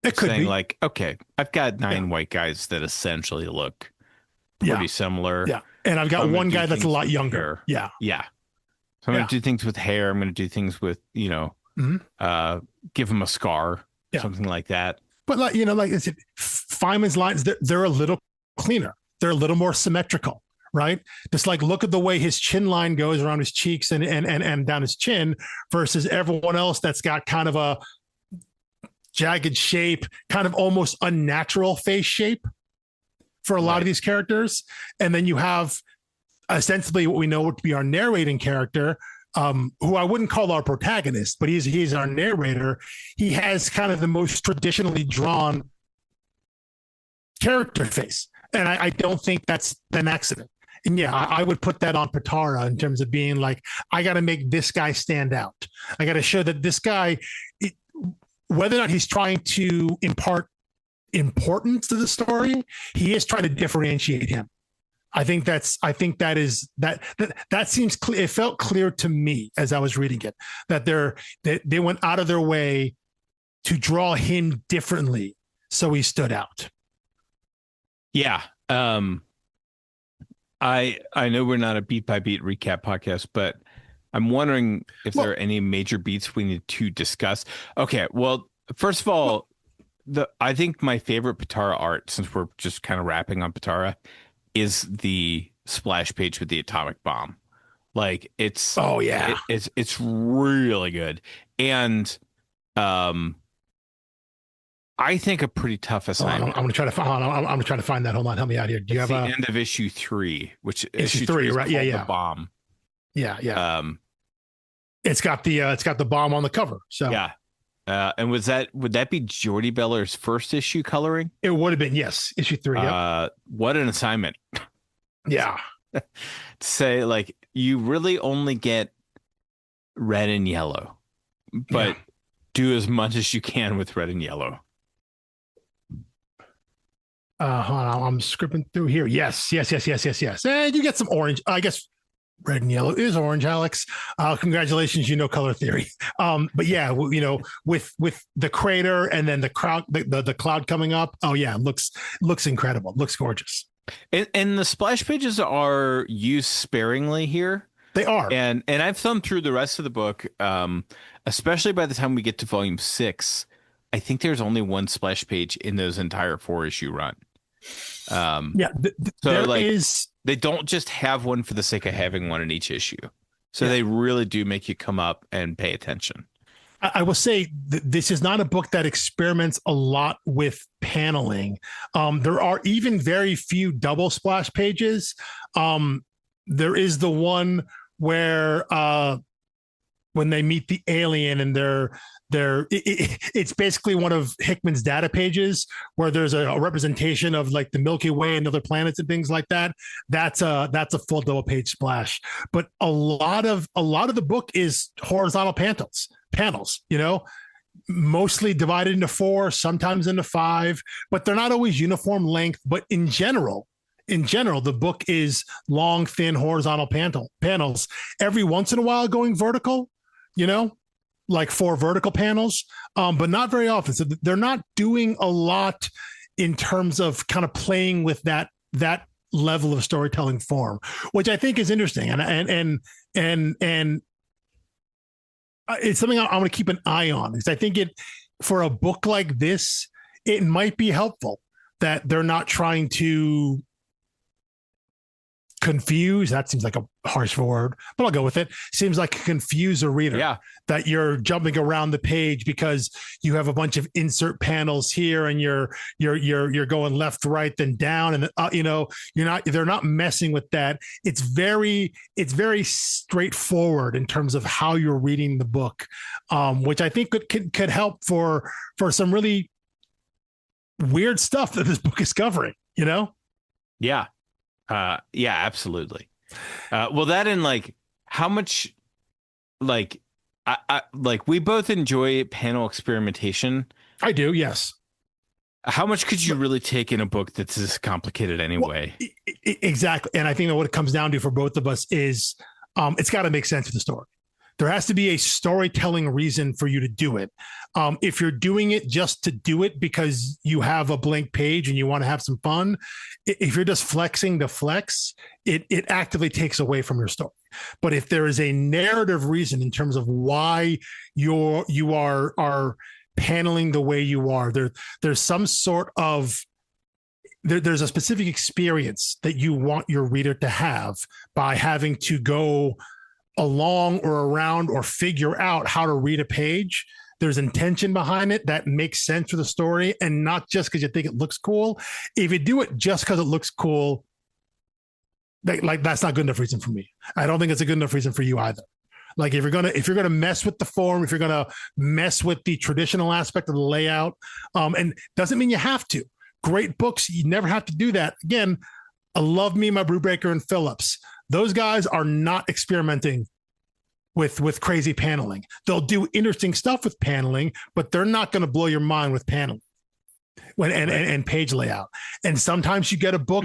It could saying be. like, okay, I've got 9 Yeah. white guys that essentially look Yeah. pretty similar. Yeah. And I've So got I'm going one to do guy that's a things lot with younger. hair. Yeah. Yeah. So I'm going Yeah. to do things with hair. I'm going to do things with, Mhm. give him a scar, Yeah. something like that. But like I said, Feynman's lines, they're a little cleaner. They're a little more symmetrical, right? Just like look at the way his chin line goes around his cheeks and down his chin versus everyone else that's got kind of a jagged shape, kind of almost unnatural face shape for a lot of these characters. And then you have ostensibly what we know to be our narrating character, who I wouldn't call our protagonist, but he's our narrator. He has kind of the most traditionally drawn character face, and I don't think that's an accident. And yeah, I would put that on Pitarra in terms of being like, I got to make this guy stand out. I got to show that this guy, whether or not he's trying to impart importance to the story, he is trying to differentiate him. I think that seems clear. It felt clear to me as I was reading it that they went out of their way to draw him differently, so he stood out. Yeah. I know we're not a beat by beat recap podcast, but I'm wondering if there are any major beats we need to discuss. Okay, well, first of all, I think my favorite Pitarra art, since we're just kind of wrapping on Pitarra, is the splash page with the atomic bomb. Like it's it's really good. And I think a pretty tough assignment. I'm gonna try to find. I'm gonna try to find that. Hold on, help me out here. Do you have the end of issue 3, which issue 3, right? Yeah, the bomb. Yeah. It's got the bomb on the cover. So yeah. And would that be Jordy Beller's first issue coloring? It would have been, yes, issue 3. Yep. What an assignment. Yeah. Say like you really only get red and yellow, but do as much as you can with red and yellow. Hold on, I'm scribbling through here. Yes. And you get some orange. I guess red and yellow is orange, Alex. Congratulations, color theory. But yeah, with the crater and then the crowd, the cloud coming up. Oh yeah, looks incredible. Looks gorgeous. And the splash pages are used sparingly here. They are. And I've thumbed through the rest of the book, especially by the time we get to volume 6. I think there's only one splash page in those entire 4-issue run. So there is. They don't just have one for the sake of having one in each issue. So they really do make you come up and pay attention. I will say this is not a book that experiments a lot with paneling. There are even very few double splash pages. There is the one where when they meet the alien and it's basically one of Hickman's data pages where there's a representation of like the Milky Way and other planets and things like that. That's a full double page splash. But a lot of the book is horizontal panels, mostly divided into 4, sometimes into 5, but they're not always uniform length. But in general, the book is long, thin, horizontal panels. Every once in a while going vertical, like 4 vertical panels, but not very often. So they're not doing a lot in terms of kind of playing with that level of storytelling form, which I think is interesting. And it's something I'm going to keep an eye on, because I think for a book like this, it might be helpful that they're not trying to confuse. That seems like a harsh word, but I'll go with it. Seems like confuse a reader. Yeah. That you're jumping around the page because you have a bunch of insert panels here and you're going left, right, then down. And they're not messing with that. It's very straightforward in terms of how you're reading the book, which I think could help for some really weird stuff that this book is covering, Yeah. Yeah, absolutely. Well, that and like how much, like, I like we both enjoy panel experimentation. I do, yes. How much could you really take in a book that's this complicated anyway? Well, exactly. And I think that what it comes down to for both of us is it's got to make sense of the story. There has to be a storytelling reason for you to do it. If you're doing it just to do it because you have a blank page and you want to have some fun, if you're just flexing to flex, it actively takes away from your story. But if there is a narrative reason in terms of why you are paneling the way you are, there's some sort of there's a specific experience that you want your reader to have by having to go along or around or figure out how to read a page. There's intention behind it that makes sense for the story, and not just because you think it looks cool. If you do it just because it looks cool, that's not good enough reason for me. I don't think it's a good enough reason for you either. Like if you're gonna mess with the form, if you're gonna mess with the traditional aspect of the layout, and doesn't mean you have to. Great books, you never have to do that. Again, I love me, my Brubaker and Phillips. Those guys are not experimenting with crazy paneling. They'll do interesting stuff with paneling, but they're not going to blow your mind with paneling and page layout. And sometimes you get a book,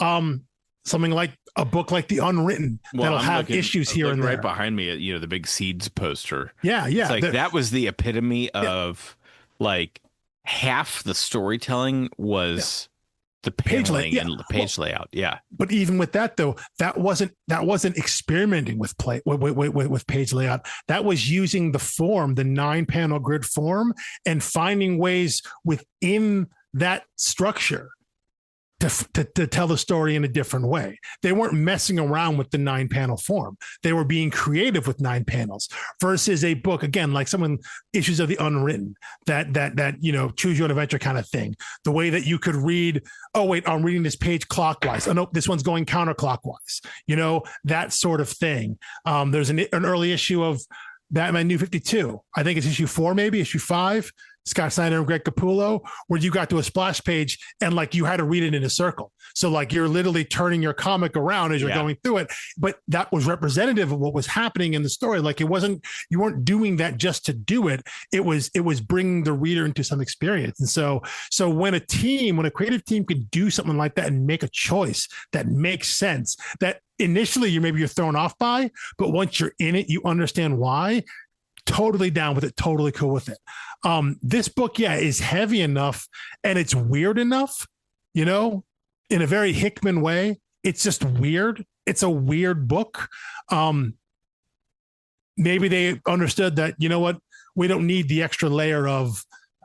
something like a book like The Unwritten, that'll have issues here and there. Right behind me, the big Seeds poster. Yeah. It's like that was the epitome of like half the storytelling was the paneling and the page layout. Yeah. But even with that though, that wasn't experimenting with page layout. That was using the form, the 9-panel grid form, and finding ways within that structure to tell the story in a different way. They weren't messing around with the 9-panel form. They were being creative with 9 panels versus a book, again, like Issues of the Unwritten, that choose your own adventure kind of thing. The way that you could read, oh, wait, I'm reading this page clockwise. Oh, no, this one's going counterclockwise. That sort of thing. There's an early issue of Batman New 52. I think it's issue 4, maybe issue 5. Scott Snyder and Greg Capullo, where you got to a splash page and like you had to read it in a circle. So like you're literally turning your comic around as you're going through it. But that was representative of what was happening in the story. Like you weren't doing that just to do it. It was bringing the reader into some experience. And so when a creative team could do something like that and make a choice that makes sense, that initially you're thrown off by, but once you're in it, you understand why. Totally down with it, totally cool with it. This book, is heavy enough and it's weird enough, in a very Hickman way. It's just weird. It's a weird book. Maybe they understood that, we don't need the extra layer of,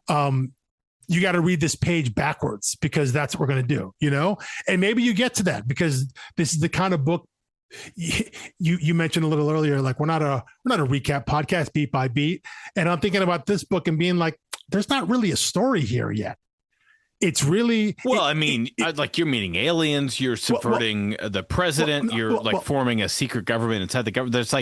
you got to read this page backwards because that's what we're going to do, and maybe you get to that because this is the kind of book you mentioned a little earlier, like we're not a recap podcast beat by beat. And I'm thinking about this book and being like, there's not really a story here yet. It's really like you're meeting aliens, you're subverting the president, you're forming a secret government inside the government. There's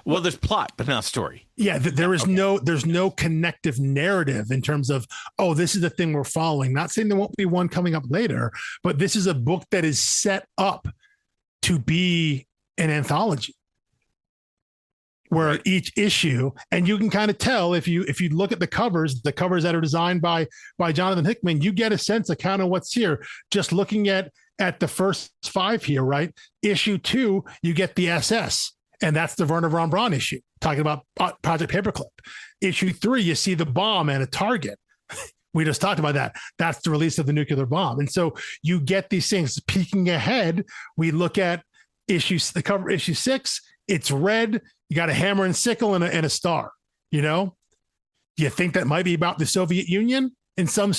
there's plot, but not story. Yeah, there's no connective narrative in terms of, oh, this is the thing we're following. Not saying there won't be one coming up later, but this is a book that is set up to be an anthology where each issue, and you can kind of tell if you look at the covers that are designed by Jonathan Hickman, you get a sense of kind of what's here. Just looking at the first 5 here, right? Issue 2, you get the SS, and that's the Werner von Braun issue, talking about Project Paperclip. Issue 3, you see the bomb and a target. We just talked about that. That's the release of the nuclear bomb. And so you get these things peeking ahead. We look at the cover issue 6, it's red. You got a hammer and sickle and a star, Do you think that might be about the Soviet Union in some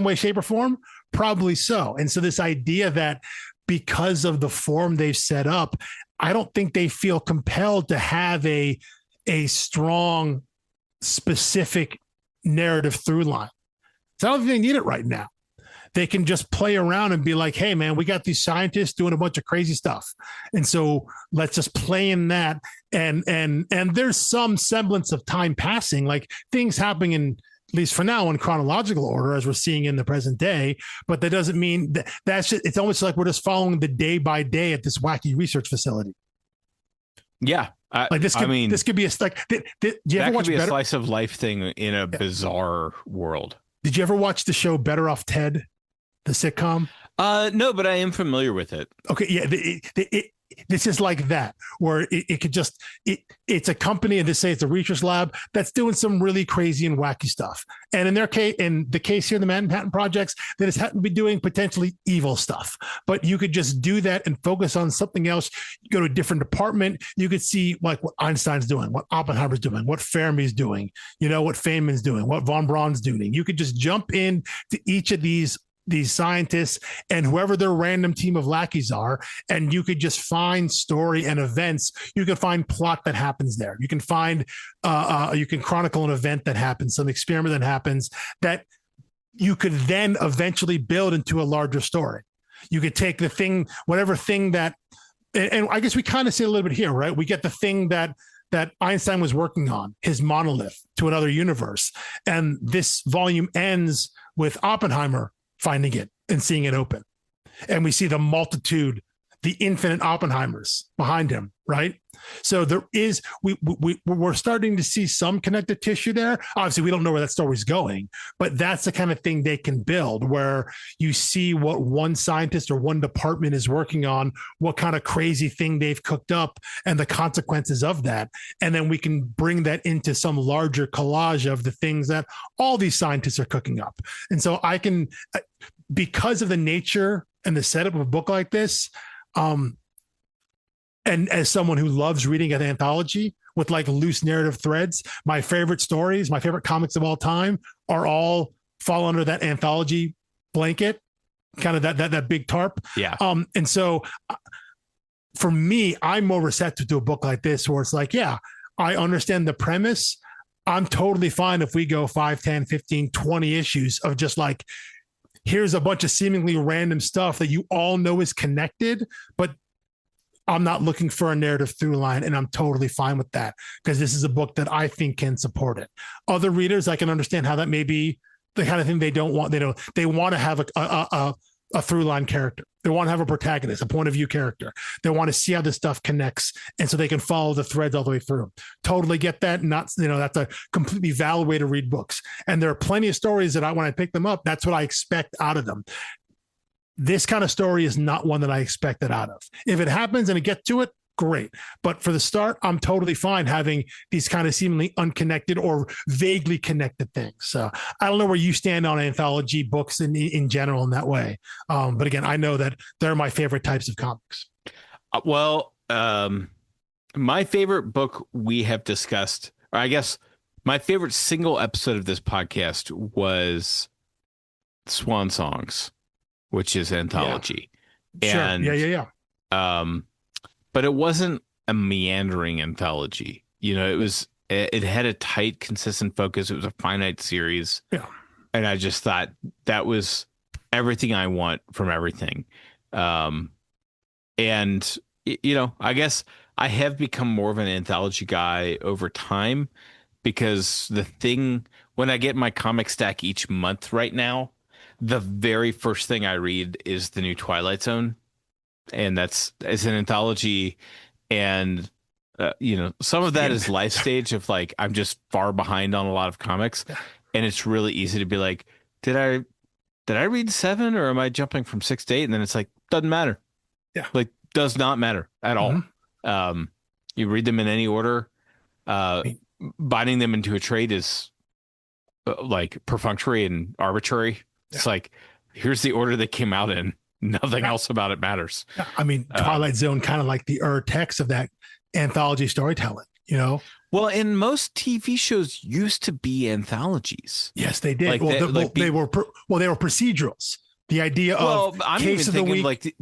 way, shape or form? Probably so. And so this idea that because of the form they've set up, I don't think they feel compelled to have a strong, specific narrative through line. So I don't think they need it right now. They can just play around and be like, hey, man, we got these scientists doing a bunch of crazy stuff. And so let's just play in that. And there's some semblance of time passing, like things happening in, at least for now, in chronological order, as we're seeing in the present day. But that doesn't mean that's just, it's almost like we're just following the day by day at this wacky research facility. Yeah. This could be a slice of life thing in a bizarre world. Did you ever watch the show Better Off Ted, the sitcom? No, but I am familiar with it. Okay, yeah. this is like that, where it could just, it's a company, and they say it's a research lab that's doing some really crazy and wacky stuff. And in their case, in the case here, the Manhattan Projects, they just happen to be doing potentially evil stuff. But you could just do that and focus on something else. You go to a different department. You could see like what Einstein's doing, what Oppenheimer's doing, what Fermi's doing, what Feynman's doing, what von Braun's doing. You could just jump in to each of these scientists and whoever their random team of lackeys are, and you could just find story and events. You could find plot that happens there. You can find, you can chronicle an event that happens, some experiment that happens that you could then eventually build into a larger story. You could take the thing, whatever thing that, and I guess we kind of see a little bit here, right? We get the thing that Einstein was working on, his monolith, to another universe. And this volume ends with Oppenheimer finding it and seeing it open. And we see the multitude, the infinite Oppenheimers behind him, right? So there is, we're starting to see some connective tissue there. Obviously, we don't know where that story's going, but that's the kind of thing they can build, where you see what one scientist or one department is working on, what kind of crazy thing they've cooked up, and the consequences of that. And then we can bring that into some larger collage of the things that all these scientists are cooking up. And so I can, because of the nature and the setup of a book like this, and as someone who loves reading an anthology with like loose narrative threads, my favorite stories, my favorite comics of all time are all fall under that anthology blanket, kind of that big tarp. Yeah. And so for me, I'm more receptive to a book like this, where it's like, yeah, I understand the premise. I'm totally fine if we go 5, 10, 15, 20 issues of just like, here's a bunch of seemingly random stuff that you all know is connected, but I'm not looking for a narrative through line, and I'm totally fine with that, because this is a book that I think can support it. Other readers, I can understand how that may be the kind of thing they don't want. They want to have a through line character. They want to have a protagonist, a point of view character. They want to see how this stuff connects, and so they can follow the threads all the way through. Totally get that. Not, that's a completely valid way to read books. And there are plenty of stories that when I pick them up, that's what I expect out of them. This kind of story is not one that I expected out of. If it happens and it gets to it, great. But for the start, I'm totally fine having these kind of seemingly unconnected or vaguely connected things. So I don't know where you stand on anthology books in general in that way. But again, I know that they're my favorite types of comics. My favorite book we have discussed, or I guess my favorite single episode of this podcast, was Swan Songs, which is anthology. Yeah. And, sure. Yeah. But it wasn't a meandering anthology. It had a tight, consistent focus. It was a finite series. Yeah. And I just thought that was everything I want from everything. And, I guess I have become more of an anthology guy over time, because when I get my comic stack each month right now, the very first thing I read is the new Twilight Zone, and it's an anthology. And some of that is life stage of like, I'm just far behind on a lot of comics, and it's really easy to be like, did I read 7, or am I jumping from 6 to 8? And then it's like, doesn't matter. Yeah, like does not matter at all. You read them in any order. Binding them into a trade is like perfunctory and arbitrary. It's like, here's the order they came out in. Nothing else about it matters. I mean, Twilight Zone, kind of like the text of that anthology storytelling, Well, and most TV shows used to be anthologies. Yes, they did. They were procedurals. The idea of I'm case even of the thinking week. like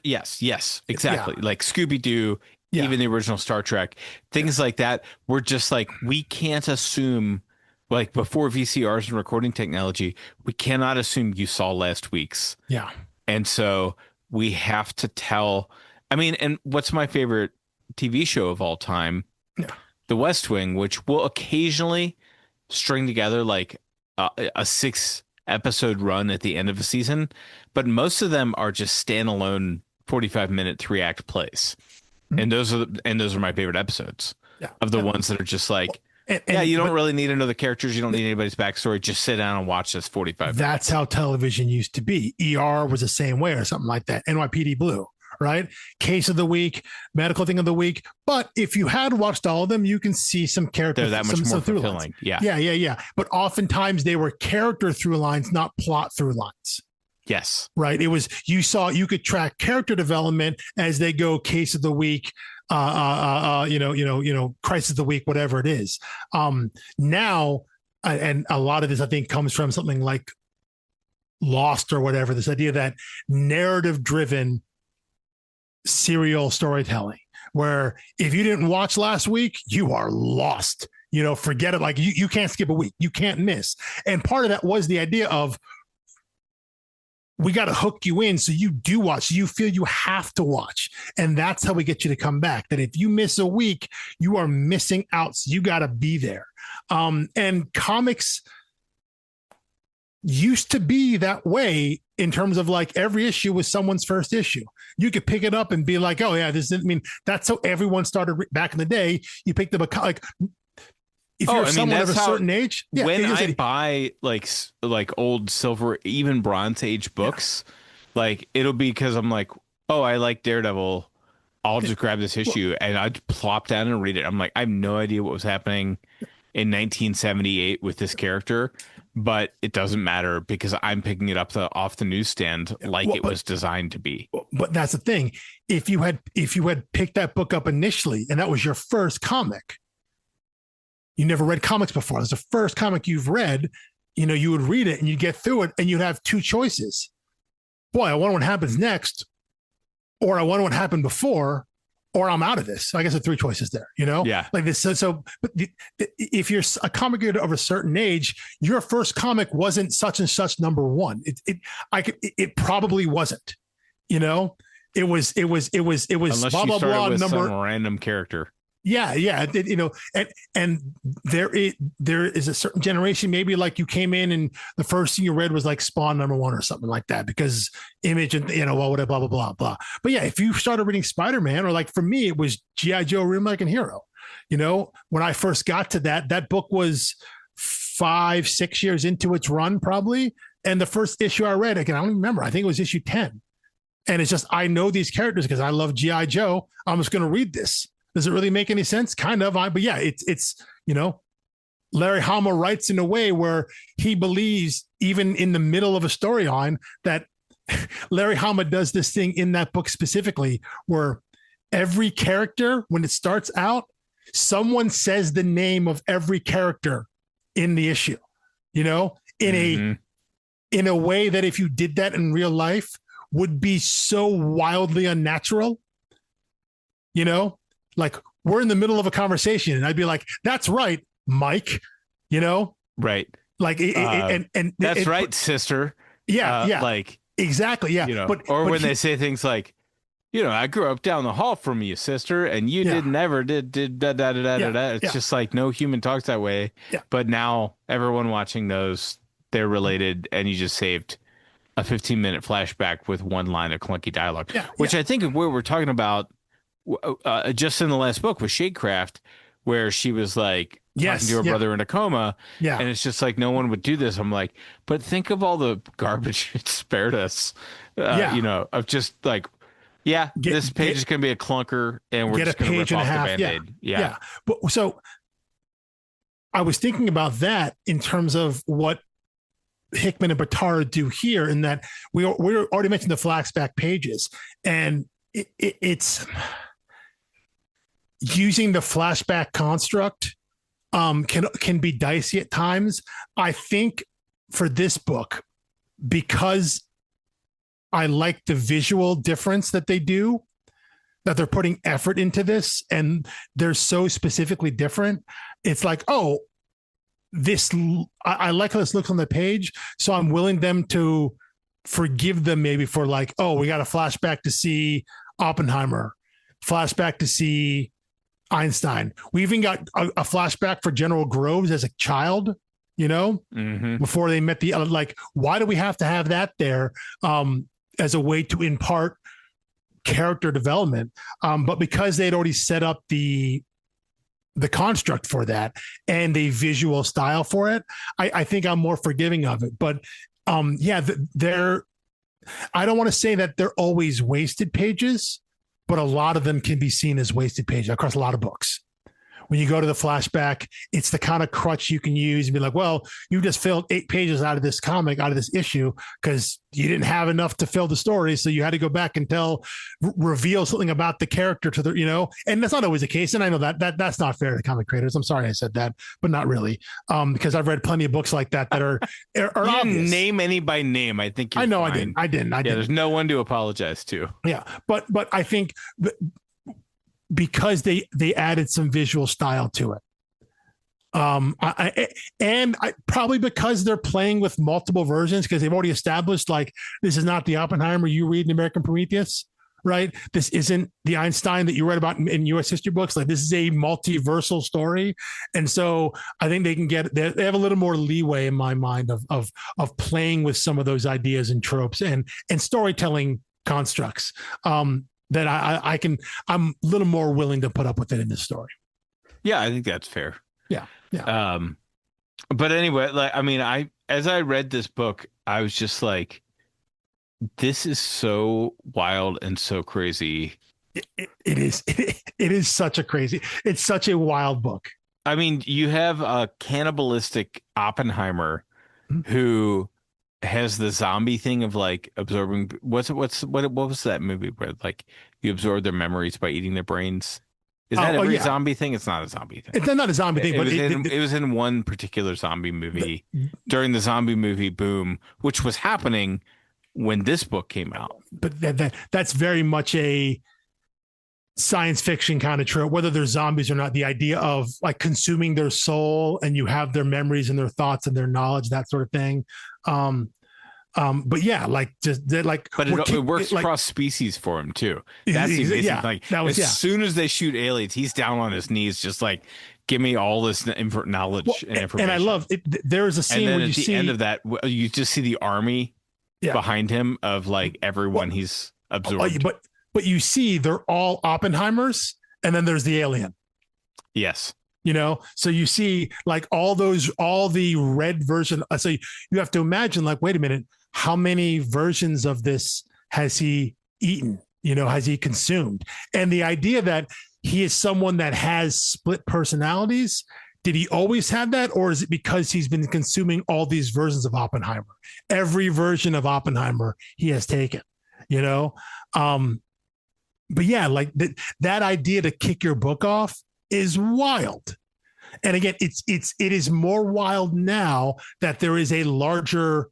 yes, exactly. Yeah. Like Scooby-Doo, even the original Star Trek, things like that. We're just like, we can't assume, like before VCRs and recording technology, we cannot assume you saw last week's. Yeah. And so we have to tell. I mean, and what's my favorite TV show of all time? Yeah. The West Wing, which will occasionally string together like a 6-episode run at the end of a season, but most of them are just standalone 45-minute 3-act plays. And those are my favorite episodes of the ones that are just like, you don't really need to know the characters. You don't need anybody's backstory. Just sit down and watch this 45 minutes. That's how television used to be. ER was the same way, or something like that. NYPD Blue, right? Case of the week, medical thing of the week. But if you had watched all of them, you can see some character. They're that much more through fulfilling. Lines. Yeah. But oftentimes they were character through lines, not plot through lines. Yes. Right. It was, you could track character development as they go case of the week, crisis of the week, whatever it is. Now, and a lot of this, I think, comes from something like Lost or whatever, this idea that narrative driven serial storytelling, where if you didn't watch last week, you are lost, forget it. Like you can't skip a week, you can't miss. And part of that was the idea of, we got to hook you in so you do watch. You feel you have to watch. And that's how we get you to come back. That if you miss a week, you are missing out. So you got to be there. And comics used to be that way in terms of like every issue was someone's first issue. You could pick it up and be like, oh yeah, that's how everyone started back in the day. You picked up if you're someone of a certain age, when I buy like old silver, even Bronze Age books, like it'll be because I'm like, oh, I like Daredevil. I'll just grab this issue and I'd plop down and read it. I'm like, I have no idea what was happening in 1978 with this character, but it doesn't matter because I'm picking it up off the newsstand it was designed to be. But that's the thing. If you had picked that book up initially and that was your first comic, you never read comics before, it's the first comic you've read, you would read it and you'd get through it and you'd have two choices. Boy, I wonder what happens next, or I wonder what happened before, or I'm out of this. I guess there are three choices there, Yeah. Like this. But if you're a comic reader of a certain age, your first comic wasn't such and such number one. It probably wasn't, it was Unless blah, blah, blah, with number some random character. Yeah. And there is a certain generation, maybe like you came in and the first thing you read was like Spawn #1 or something like that, because Image and, blah, blah, blah, blah. But yeah, if you started reading Spider-Man, or like for me, it was G.I. Joe, Real American Hero. When I first got to that book was 5-6 years into its run, probably. And the first issue I read, again, I don't even remember. I think it was issue 10. And it's just, I know these characters because I love G.I. Joe. I'm just going to read this. Does it really make any sense? Kind of. But yeah, it's Larry Hama writes in a way where he believes, even in the middle of a storyline, that Larry Hama does this thing in that book specifically where every character, when it starts out, someone says the name of every character in the issue, in a way that if you did that in real life would be so wildly unnatural, like we're in the middle of a conversation and I'd be like, that's right, Mike, right. Like, and that's right, sister. Yeah. Like exactly. Yeah. But when they say things like, I grew up down the hall from you, sister, and you did da da da da da. It's just like no human talks that way. Yeah. But now everyone watching those, they're related, and you just saved a 15-minute flashback with one line of clunky dialogue, which I think we were talking about just in the last book with Shadecraft, where she was like talking to her brother in a coma. Yeah. And it's just like, no one would do this. I'm like, but think of all the garbage it spared us, of just like, this page is going to be a clunker and we're just going to rip off the Band-Aid. Yeah. But so I was thinking about that in terms of what Hickman and Pitarra do here, in that we already mentioned the flashback pages, and it's using the flashback construct can be dicey at times. I think for this book, because I like the visual difference that they do, that they're putting effort into this and they're so specifically different. It's like, oh, I like how this looks on the page. So I'm willing them to forgive them maybe for like, oh, we got a flashback to see Oppenheimer, flashback to see Einstein. We even got a flashback for General Groves as a child, before they met like, why do we have to have that there as a way to impart character development? But because they'd already set up the construct for that and the visual style for it, I think I'm more forgiving of it. But I don't want to say that they're always wasted pages, but a lot of them can be seen as wasted pages across a lot of books. When you go to the flashback, it's the kind of crutch you can use and be like, well, you just filled 8 pages out of this comic, out of this issue, because you didn't have enough to fill the story. So you had to go back and reveal something about the character to and that's not always the case. And I know that's not fair to comic creators. I'm sorry I said that, but not really. Because I've read plenty of books like that are you didn't name any by name. I think I know fine. I didn't. There's no one to apologize to. Yeah. But I think because they added some visual style to it. I probably because they're playing with multiple versions, because they've already established like this is not the Oppenheimer you read in American Prometheus, right? This isn't the Einstein that you read about in U.S. history books. Like this is a multiversal story, and so I think they can they have a little more leeway in my mind of playing with some of those ideas and tropes and storytelling constructs. That I'm a little more willing to put up with it in this story. Yeah, I think that's fair. Yeah. But anyway, like, I mean, as I read this book, I was just like, this is so wild and so crazy. It is. It is such a wild book. I mean, you have a cannibalistic Oppenheimer who has the zombie thing of like absorbing what was that movie where like you absorb their memories by eating their brains? Is that every zombie thing? It's not a zombie thing. It's not a zombie thing, but it was in one particular zombie movie during the zombie movie boom, which was happening when this book came out. But that's very much a science fiction kind of trope, whether they're zombies or not. The idea of like consuming their soul and you have their memories and their thoughts and their knowledge, that sort of thing. But yeah, like just like, but it works cross species for him too. That's the amazing thing. Like as soon as they shoot aliens, he's down on his knees, just like, give me all this knowledge and information. And I love it. There is a scene where you see at the end of that, you just see the army behind him of like everyone he's absorbed. But you see, they're all Oppenheimers, and then there's the alien. Yes. So you see like all the red version. So you have to imagine like, wait a minute, how many versions of this has he eaten? Has he consumed? And the idea that he is someone that has split personalities. Did he always have that? Or is it because he's been consuming all these versions of Oppenheimer? Every version of Oppenheimer he has taken, but yeah, like that idea to kick your book off is wild. And again, it is more wild now that there is a larger,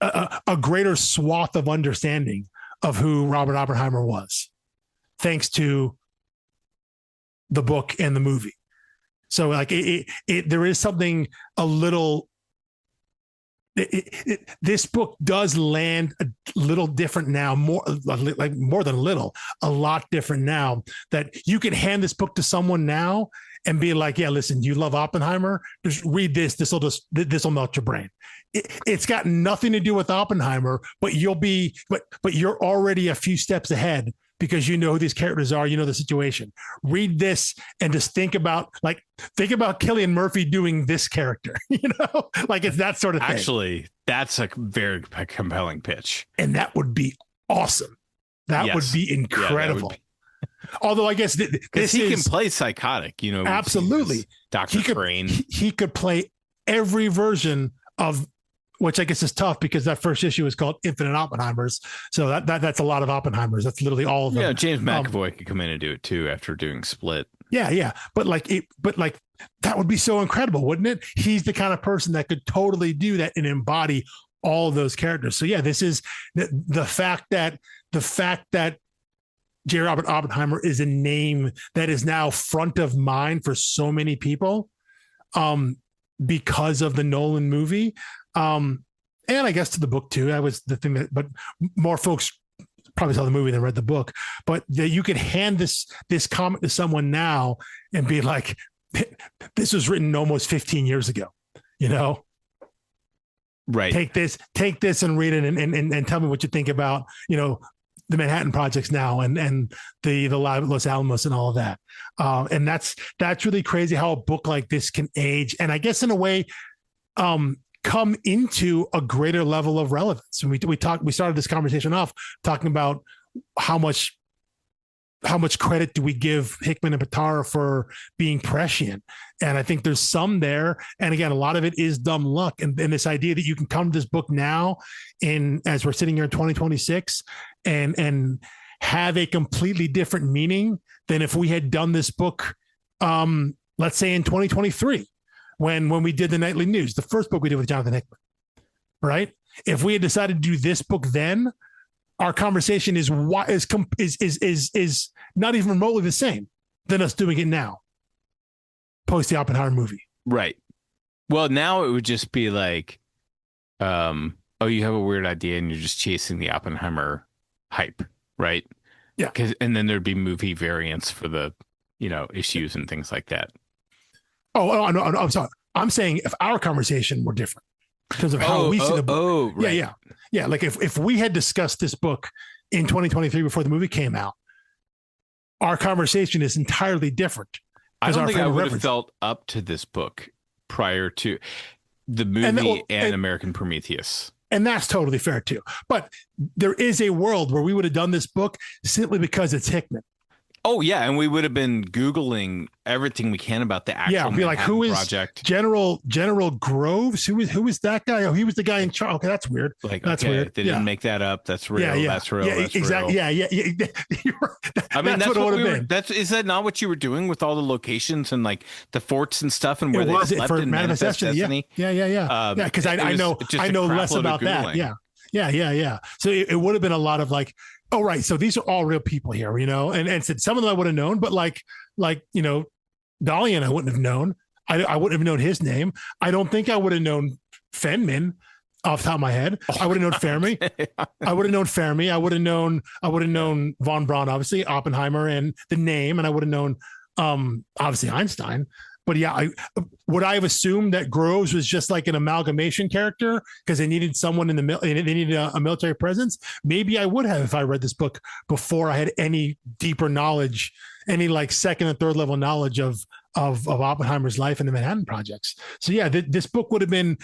a greater swath of understanding of who Robert Oppenheimer was, thanks to the book and the movie. So like there is something a little. This book does land a little different now, more than a little, a lot different now, that you can hand this book to someone now and be like, yeah, listen, you love Oppenheimer, just read this. This will melt your brain. It's got nothing to do with Oppenheimer, but you're already a few steps ahead because you know who these characters are, you know the situation. Read this and just think about Cillian Murphy doing this character, like it's that sort of thing. Actually, that's a very compelling pitch. And that would be awesome. That would be incredible. Yeah, although I guess he can play psychotic, absolutely. Dr. Crane. He could play every version of, which I guess is tough because that first issue is called Infinite Oppenheimers. So that's a lot of Oppenheimers. That's literally all of them. Yeah, James McAvoy could come in and do it too after doing Split. Yeah. But that would be so incredible, wouldn't it? He's the kind of person that could totally do that and embody all of those characters. So yeah, this is the fact that J. Robert Oppenheimer is a name that is now front of mind for so many people because of the Nolan movie. And I guess to the book too. That was the thing but more folks probably saw the movie than read the book, but that you could hand this comic to someone now and be like, this was written almost 15 years ago, right. Take this and read it and tell me what you think about, the Manhattan Projects now and the Los Alamos and all of that. And that's really crazy how a book like this can age. And I guess in a way, come into a greater level of relevance. And we started this conversation off talking about how much credit do we give Hickman and Pitarra for being prescient? And I think there's some there. And again, a lot of it is dumb luck. And this idea that you can come to this book now as we're sitting here in 2026 and have a completely different meaning than if we had done this book, let's say in 2023, when we did the nightly news, the first book we did with Jonathan Hickman, right? If we had decided to do this book then, our conversation is not even remotely the same than us doing it now, post the Oppenheimer movie. Right. Well, now it would just be like, oh, you have a weird idea and you're just chasing the Oppenheimer hype, right? Yeah. And then there'd be movie variants for the, issues and things like that. Oh, no, I'm sorry. I'm saying if our conversation were different because of how we see the book. Oh, right. Yeah. Like if we had discussed this book in 2023 before the movie came out, our conversation is entirely different. I don't think I would have felt up to this book prior to the movie and American Prometheus. And that's totally fair too. But there is a world where we would have done this book simply because it's Hickman. Oh yeah, and we would have been Googling everything we can about the actual be like, who is project. General Groves? Who is that guy? Oh, he was the guy in charge. Okay, that's weird. That's weird. They didn't make that up. That's real. That's real. Yeah, that's exactly. Real. Yeah. I mean, that's what we were. Is that not what you were doing with all the locations and like the forts and stuff and where they slept in Manifest Destiny? Yeah. Because I know less about that. Yeah. So it would have been a lot of like, oh, right. So these are all real people here, and some of them I would have known, but like, Dalian, I wouldn't have known. I wouldn't have known his name. I don't think I would have known Fenman off the top of my head. I would have known Fermi. I would have known Fermi. I would have known von Braun, obviously, Oppenheimer and the name. And I would have known, obviously Einstein. But yeah, would I have assumed that Groves was just like an amalgamation character because they needed someone they needed a military presence? Maybe I would have if I read this book before I had any deeper knowledge, any like second and third level knowledge of Oppenheimer's life and the Manhattan Projects. So yeah, this book would have been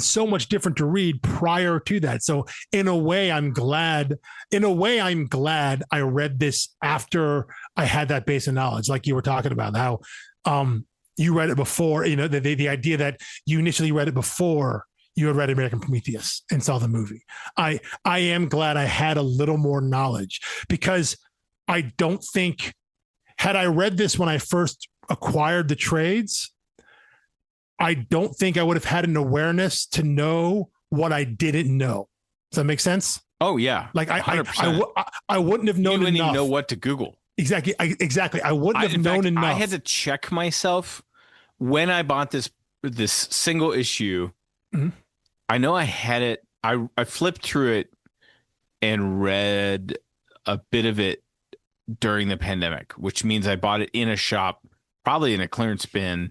so much different to read prior to that. So in a way, I'm glad I read this after I had that base of knowledge, like you were talking about how you read it before, the idea that you initially read it before you had read American Prometheus and saw the movie. I am glad I had a little more knowledge because I don't think, had I read this when I first acquired the trades, I don't think I would have had an awareness to know what I didn't know. Does that make sense? Oh yeah. Like I wouldn't have known enough. You wouldn't even know what to Google. Exactly. I wouldn't have known enough. I had to check myself when I bought this single issue. Mm-hmm. I know I had it. I flipped through it and read a bit of it during the pandemic, which means I bought it in a shop, probably in a clearance bin,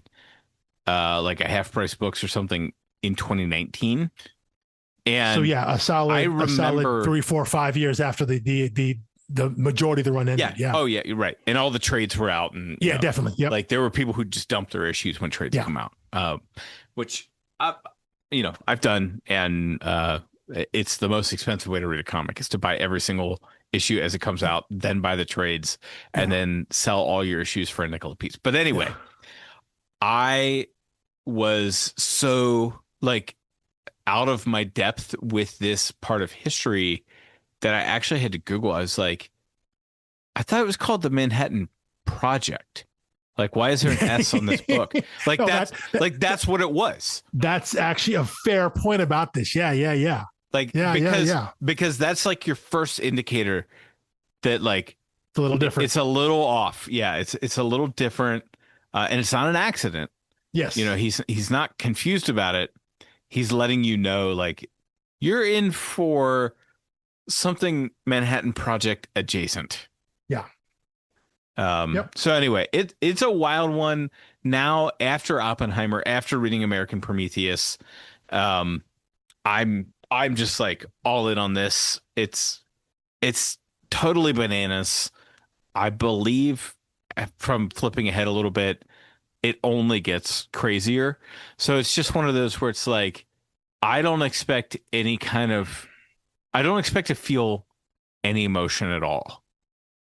like a Half Price Books or something in 2019. And so yeah, a solid 3, 4, 5 years after the majority of the run ended. Yeah. Oh yeah, you're right. And all the trades were out. And definitely. Yep. Like there were people who just dumped their issues when trades come out, which I've done. And it's the most expensive way to read a comic is to buy every single issue as it comes out, then buy the trades and then sell all your issues for a nickel a piece. But anyway, I was so like out of my depth with this part of history that I actually had to Google. I was like, I thought it was called the Manhattan Project. Like, why is there an S on this book? Like that's what it was. That's actually a fair point about this. Yeah. Because that's like your first indicator that like it's a little different. It's a little off. Yeah, it's a little different, and it's not an accident. Yes, he's not confused about it. He's letting you know like you're in for something Manhattan Project adjacent. Yeah. So anyway, it's a wild one. Now after Oppenheimer, after reading American Prometheus, I'm just like all in on this. It's totally bananas. I believe from flipping ahead a little bit, it only gets crazier. So it's just one of those where it's like, I don't expect I don't expect to feel any emotion at all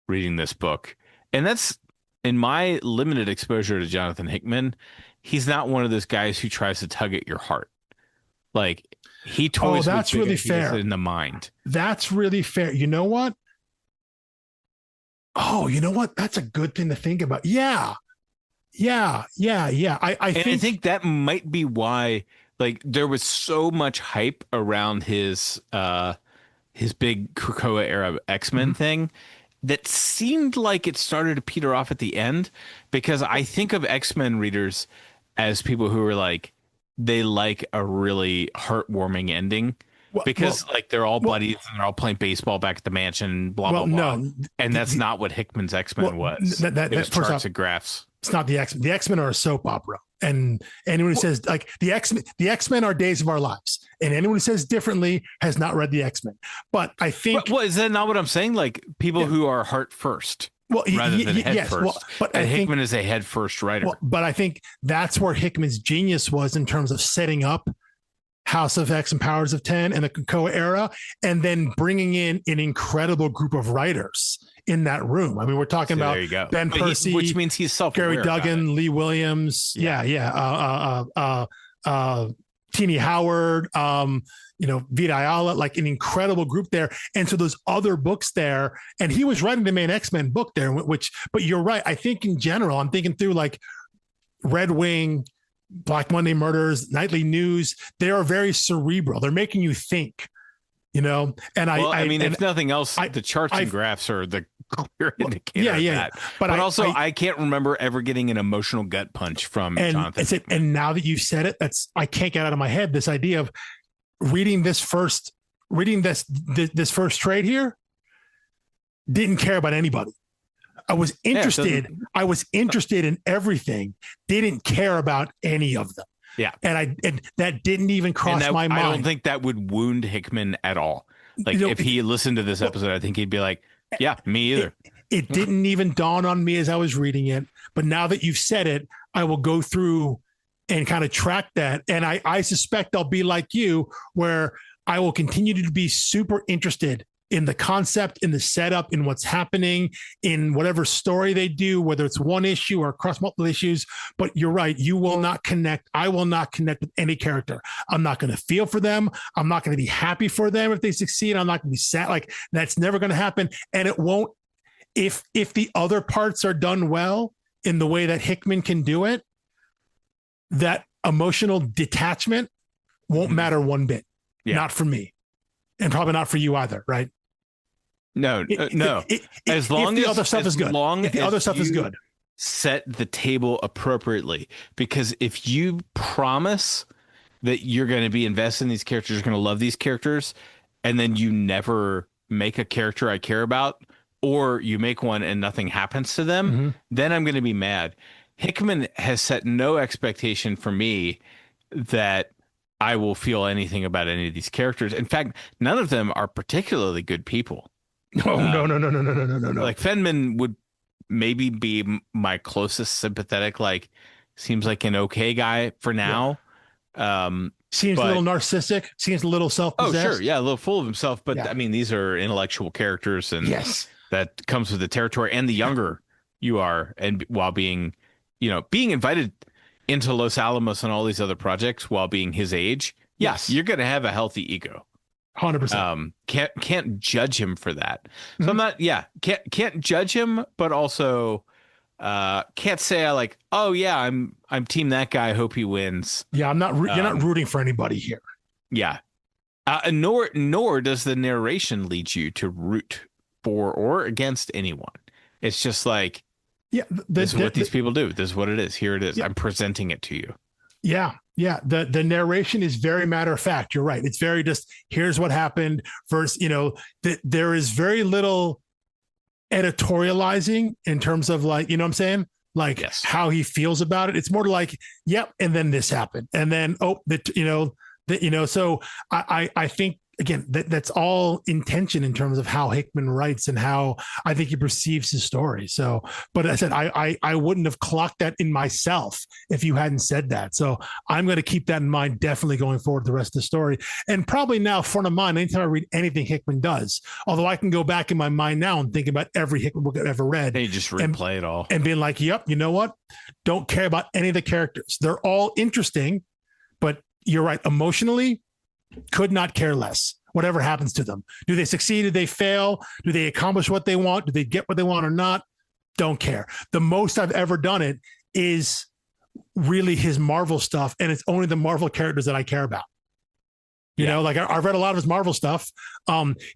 reading this book. And that's in my limited exposure to Jonathan Hickman. He's not one of those guys who tries to tug at your heart. Like he toys with that's big really ideas fair. in the mind. That's really fair. You know what? Oh, you know what? That's a good thing to think about. Yeah. I think that might be why like there was so much hype around his big Krakoa era X-Men thing that seemed like it started to peter off at the end, because I think of X-Men readers as people who are like, they like a really heartwarming ending, because like they're all buddies and they're all playing baseball back at the mansion, blah blah blah. No, and that's not what Hickman's X-Men was. It was charts and graphs. It's not the X-Men. The X-Men are a soap opera. And anyone who says like the X-Men are Days of Our Lives, and anyone who says differently has not read the X-Men. But I think, is that not what I'm saying? Like people who are heart first, rather than head first. But Hickman is a head first writer. But I think that's where Hickman's genius was in terms of setting up House of X and Powers of 10 and the Krakoa era, and then bringing in an incredible group of writers in that room. I mean, we're talking about Ben Percy, which means he's self-aware. Gary Duggan, Lee Williams, Teenie Howard, Vita Ayala, like an incredible group there. And so those other books there, and he was writing the main X-Men book there, but you're right. I think in general, I'm thinking through like Red Wing, Black Monday Murders, Nightly News. They are very cerebral. They're making you think, and I mean, if nothing else, the charts and graphs are the clear indicator of that. But also, I can't remember ever getting an emotional gut punch from Jonathan. And now that you've said it, I can't get out of my head this idea of reading this first trade here. Didn't care about anybody. I was interested. I was interested in everything. Didn't care about any of them. Yeah, and that didn't even cross my mind. I don't think that would wound Hickman at all. Like if he listened to this episode, I think he'd be like, "Yeah, me either." It didn't even dawn on me as I was reading it. But now that you've said it, I will go through and kind of track that. And I suspect I'll be like you, where I will continue to be super interested in the concept, in the setup, in what's happening, in whatever story they do, whether it's one issue or across multiple issues. But you're right. You will not connect. I will not connect with any character. I'm not going to feel for them. I'm not going to be happy for them if they succeed. I'm not going to be sad. Like that's never going to happen. And it won't, if the other parts are done well in the way that Hickman can do it, that emotional detachment won't matter one bit. Yeah. Not for me. And probably not for you either. Right. No. As long as the other stuff is good. If the other stuff is good, set the table appropriately. Because if you promise that you're going to be invested in these characters, you're going to love these characters, and then you never make a character I care about, or you make one and nothing happens to them, then I'm going to be mad. Hickman has set no expectation for me that I will feel anything about any of these characters. In fact, none of them are particularly good people. No. Like Fenman would maybe be my closest sympathetic, like seems like an okay guy for now. Seems a little narcissistic, seems a little self-possessed. Oh, sure. Yeah, a little full of himself. But I mean, these are intellectual characters, and that comes with the territory. And the younger you are, and while being invited into Los Alamos and all these other projects while being his age, you're going to have a healthy ego. 100%. Can't judge him for that. So I'm not, can't judge him, but also can't say I'm team that guy. I hope he wins. Yeah, I'm not. You're not rooting for anybody here. Yeah. Nor does the narration lead you to root for or against anyone. It's just like, this is what these people do. This is what it is. Here it is. I'm presenting it to you. Yeah. The narration is very matter of fact. You're right. It's very just, here's what happened. First, there is very little editorializing in terms of like, you know what I'm saying? Like how he feels about it. It's more like, and then this happened. And then, so I think again, that's all intention in terms of how Hickman writes and how I think he perceives his story. So, but I said, I wouldn't have clocked that in myself if you hadn't said that. So I'm going to keep that in mind, definitely going forward the rest of the story. And probably now front of mind, anytime I read anything Hickman does, although I can go back in my mind now and think about every Hickman book I've ever read. And you just replay it all. And being like, yep, you know what? Don't care about any of the characters. They're all interesting, but you're right. Emotionally, could not care less. Whatever happens to them. Do they succeed? Do they fail? Do they accomplish what they want? Do they get what they want or not? Don't care. The most I've ever done it is really his Marvel stuff, and it's only the Marvel characters that I care about. You know, like I've read a lot of his Marvel stuff.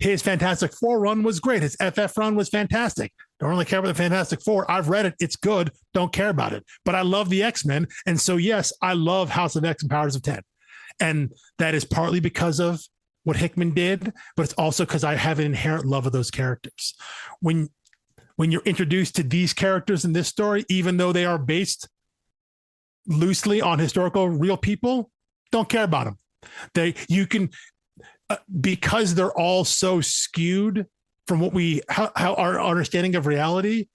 His Fantastic Four run was great. His FF run was fantastic. Don't really care about the Fantastic Four. I've read it. It's good. Don't care about it. But I love the X-Men. And so, yes, I love House of X and Powers of 10. And that is partly because of what Hickman did, but it's also because I have an inherent love of those characters. When you're introduced to these characters in this story, even though they are based loosely on historical real people, don't care about them. You can because they're all so skewed from how our understanding of reality,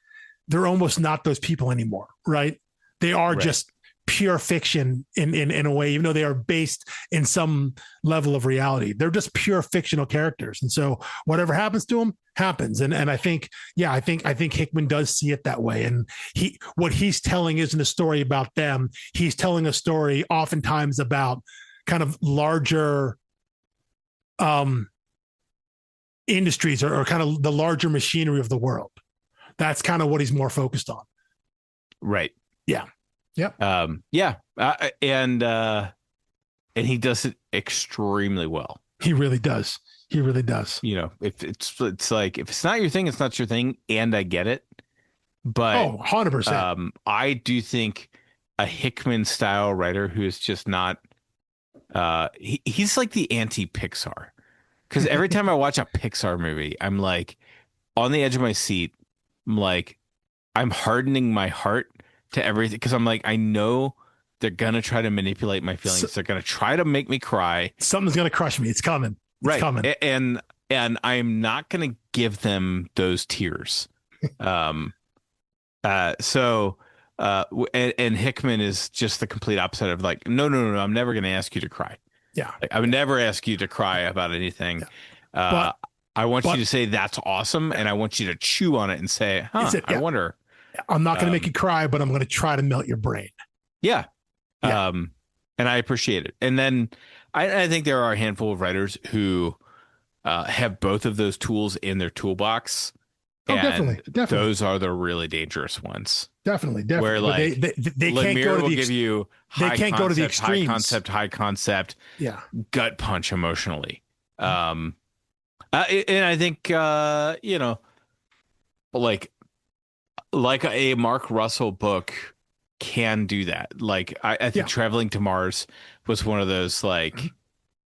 they're almost not those people anymore, right? They are just pure fiction in a way, even though they are based in some level of reality. They're just pure fictional characters. And so whatever happens to them happens. And I think Hickman does see it that way. And what he's telling isn't a story about them. He's telling a story oftentimes about kind of larger industries or kind of the larger machinery of the world. That's kind of what he's more focused on. Right. Yeah. Yep. And he does it extremely well. He really does. He really does. You know, if it's like, if it's not your thing, it's not your thing. And I get it. But 100%. I do think a Hickman style writer who is just not, he's like the anti-Pixar. Because every time I watch a Pixar movie, I'm like on the edge of my seat. I'm like, I'm hardening my heart to everything, because I'm like, I know they're gonna try to manipulate my feelings. They're gonna try to make me cry. Something's gonna crush me. It's coming. It's coming. And I'm not gonna give them those tears. And Hickman is just the complete opposite of like, no, I'm never gonna ask you to cry. Yeah, like, I would never ask you to cry about anything. Yeah. I want you to say that's awesome, and I want you to chew on it and say, I wonder. I'm not going to make you cry, but I'm going to try to melt your brain. Yeah. And I appreciate it. And then I think there are a handful of writers who have both of those tools in their toolbox. Oh, definitely. Those are the really dangerous ones. Definitely. Where like they can't go to will give you they can't go to the extremes. High concept, gut punch emotionally. Mm-hmm. And I think like a Mark Russell book can do that. Like I think Traveling to Mars was one of those like,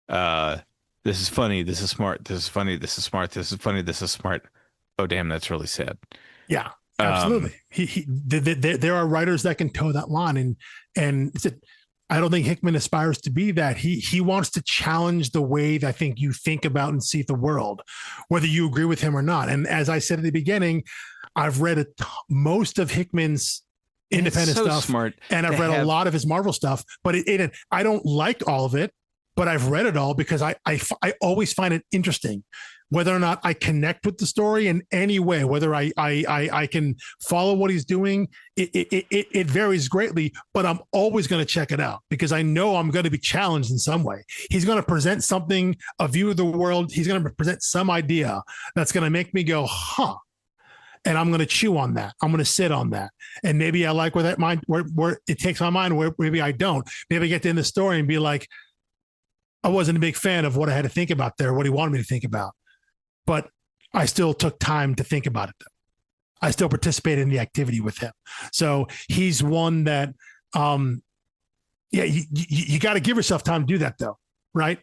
this is funny, this is smart, this is funny, this is smart, this is funny, this is smart. Oh damn, that's really sad. Yeah, absolutely. There are writers that can toe that line, and I don't think Hickman aspires to be that. He wants to challenge the way that I think you think about and see the world, whether you agree with him or not. And as I said at the beginning, I've read most of Hickman's independent stuff, smart, and I've read a lot of his Marvel stuff. But I don't like all of it, but I've read it all because I always find it interesting. Whether or not I connect with the story in any way, whether I can follow what he's doing, it varies greatly, but I'm always going to check it out because I know I'm going to be challenged in some way. He's going to present something, a view of the world. He's going to present some idea that's going to make me go, huh. And I'm going to chew on that. I'm going to sit on that. And maybe I like where it takes my mind, where maybe I don't. Maybe I get to end the story and be like, I wasn't a big fan of what I had to think about there, what he wanted me to think about. But I still took time to think about it. I still participated in the activity with him. So he's one that, you got to give yourself time to do that though. Right.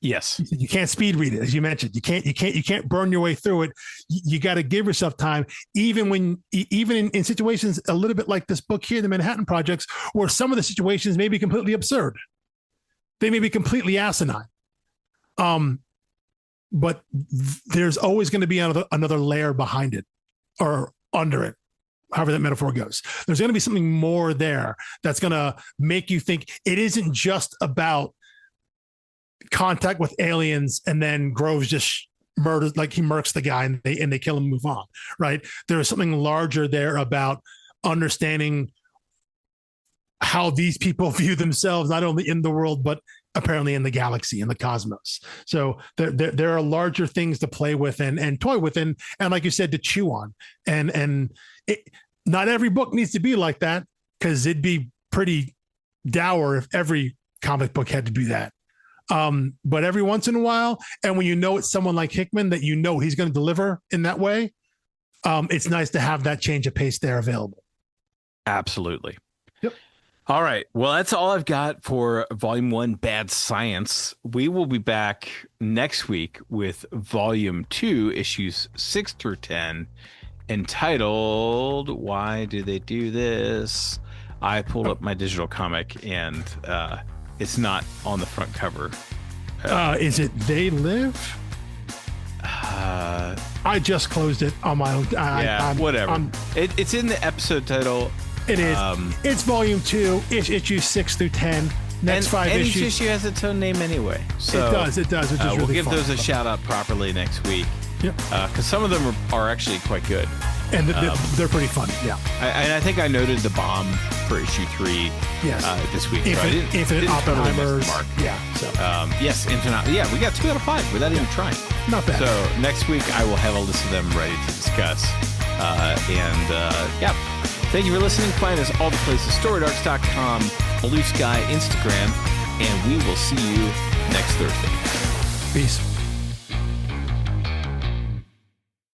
Yes. You can't speed read it. As you mentioned, you can't burn your way through it. You got to give yourself time, even in situations a little bit like this book here, the Manhattan Projects, where some of the situations may be completely absurd. They may be completely asinine. but there's always going to be another layer behind it or under it, however that metaphor goes. There's going to be something more there that's going to make you think it isn't just about contact with aliens and then Groves just murders, like he murks the guy and they kill him and move on, right? There is something larger there about understanding how these people view themselves, not only in the world, but apparently in the galaxy, in the cosmos. So there are larger things to play with and toy with, and like you said, to chew on. And not every book needs to be like that, because it'd be pretty dour if every comic book had to do that. But every once in a while, and when you know it's someone like Hickman that you know he's going to deliver in that way, it's nice to have that change of pace there available. Absolutely. Yep. All right. Well, that's all I've got for Volume 1, Bad Science. We will be back next week with Volume 2, issues 6 through 10, entitled Why Do They Do This? I pulled up my digital comic, and it's not on the front cover. Is it They Live? I just closed it on my own. Whatever. It's in the episode title. It is. It's Volume 2, issue 6 through 10. Next 5 issues. Each issue has its own name anyway. So it does. Which is really we'll give fun. those a shout out properly next week. Yep. Because some of them are actually quite good. And they're pretty fun. Yeah. I think I noted the bomb for issue 3 this week. Infinite Oppenheimer. Yeah. So. Yes, Infinite. Yeah, we got 2 out of 5 without even trying. Not bad. So next week I will have a list of them ready to discuss. Thank you for listening. Find us all the places: StoriedArcs.com, Blue Sky, Instagram, and we will see you next Thursday. Peace.